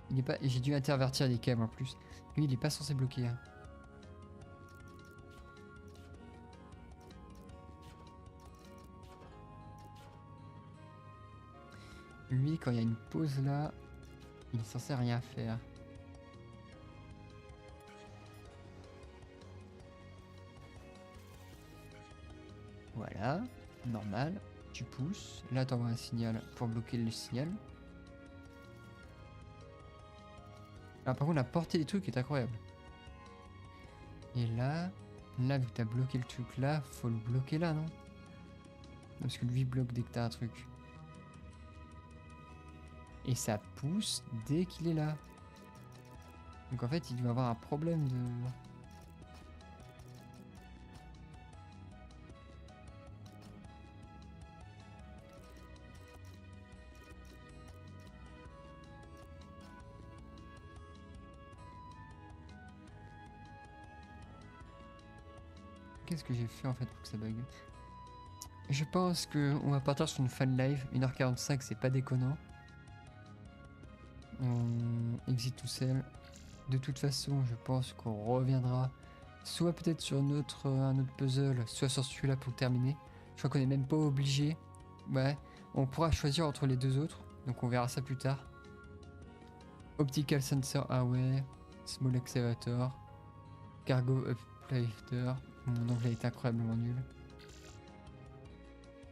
Il est pas. J'ai dû intervertir les câbles en plus. Lui, il est pas censé bloquer, hein. Lui, quand il y a une pause là, il est censé rien faire. Voilà, normal. Tu pousses. Là, t'envoies un signal pour bloquer le signal. Ah, par contre, la portée des trucs est incroyable. Et là, vu que t'as bloqué le truc là, faut le bloquer là, non? Parce que lui bloque dès que t'as un truc. Et ça pousse dès qu'il est là. Donc en fait, il doit avoir un problème de... Qu'est-ce que j'ai fait en fait pour que ça bug? Je pense qu'on va partir sur une fan live. 1h45, c'est pas déconnant. On exit tout seul. De toute façon, je pense qu'on reviendra soit peut-être sur un autre puzzle, soit sur celui-là pour terminer. Je crois qu'on est même pas obligé. Ouais, on pourra choisir entre les deux autres. Donc on verra ça plus tard. Optical Sensor, ah ouais. Small Excavator. Cargo Uplifter. Mon anglais est incroyablement nul.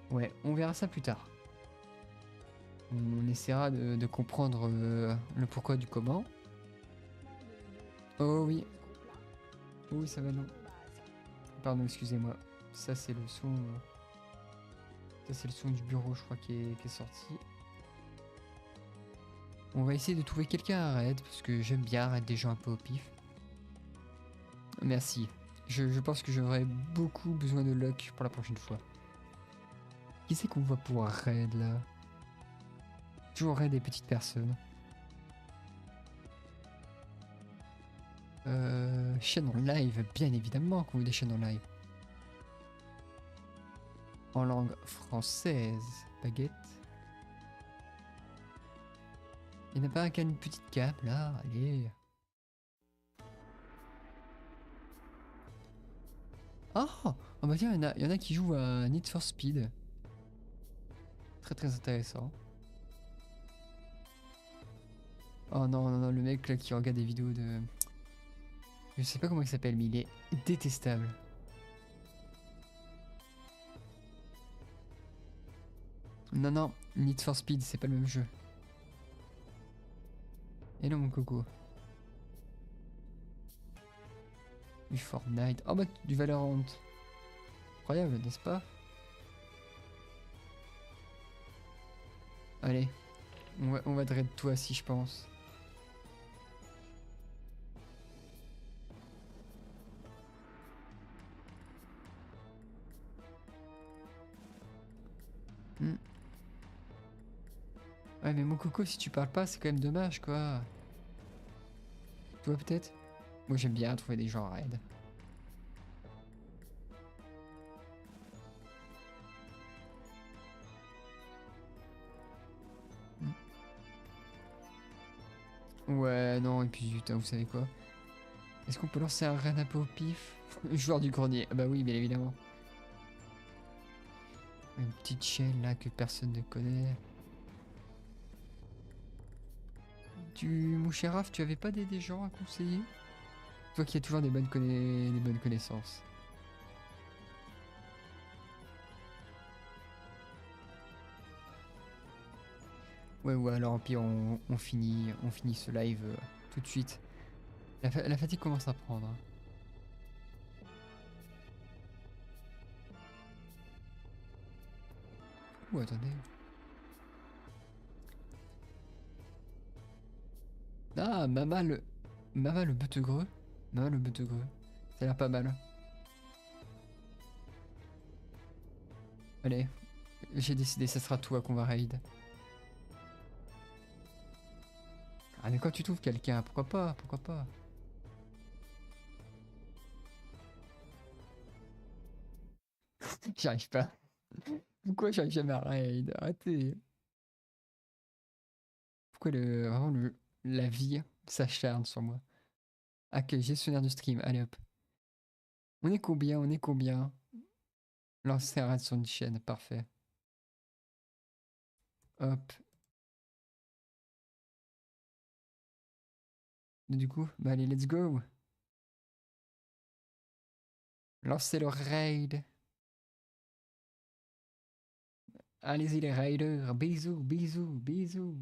Ouais, on verra ça plus tard. On essaiera de comprendre le pourquoi du comment. Oh oui. Oui, ça va non. Pardon, excusez-moi. Ça c'est le son. Ça c'est le son du bureau, je crois, qui est sorti. On va essayer de trouver quelqu'un à raid, parce que j'aime bien raid des gens un peu au pif. Merci. Je pense que j'aurai beaucoup besoin de luck pour la prochaine fois. Qui c'est qu'on va pouvoir raid là? Toujours raid des petites personnes. Chaîne en live, bien évidemment qu'on veut des chaînes en live. En langue française, baguette. Il n'y en a pas un qui a une petite cape là, allez. Oh, oh bah tiens, il y en a qui jouent à Need for Speed. Très très intéressant. Oh non, non, non, le mec là qui regarde des vidéos de... Je sais pas comment il s'appelle, mais il est détestable. Non, non, Need for Speed, c'est pas le même jeu. Et non, mon coco. Du Fortnite. Oh bah, du Valorant. Incroyable, n'est-ce pas? Allez, on va drain toi si je pense. Hmm. Ouais, mais mon coco, si tu parles pas, c'est quand même dommage, quoi. Toi, peut-être? Moi, j'aime bien trouver des gens raid. Hmm. Ouais, non, et puis, putain, vous savez quoi? Est-ce qu'on peut lancer un raid un peu au pif? Joueur du grenier. Ah bah oui, bien évidemment. Une petite chaîne là que personne ne connaît. Mon cher Raph, tu avais pas des gens à conseiller? Toi qui as toujours des bonnes connaissances. Ouais, ouais, alors puis on finit ce live tout de suite. La fatigue commence à prendre, hein. Ouh, attendez. Ah, Mama le beutegreux. Mama le beutegreux. Ça a l'air pas mal. Allez, j'ai décidé, ça sera toi qu'on va raid. Ah mais quand tu trouves quelqu'un, pourquoi pas, pourquoi pas. J'arrive pas. Pourquoi j'arrive jamais à raid? Arrêtez. Pourquoi vraiment la vie s'acharne sur moi? Ah, ok, gestionnaire de stream, allez hop. On est combien? On est combien? Lancer un raid sur une chaîne, parfait. Hop. Du coup, bah allez, let's go. Lancez le raid. Allez-y les raiders. Bisous, bisous, bisous.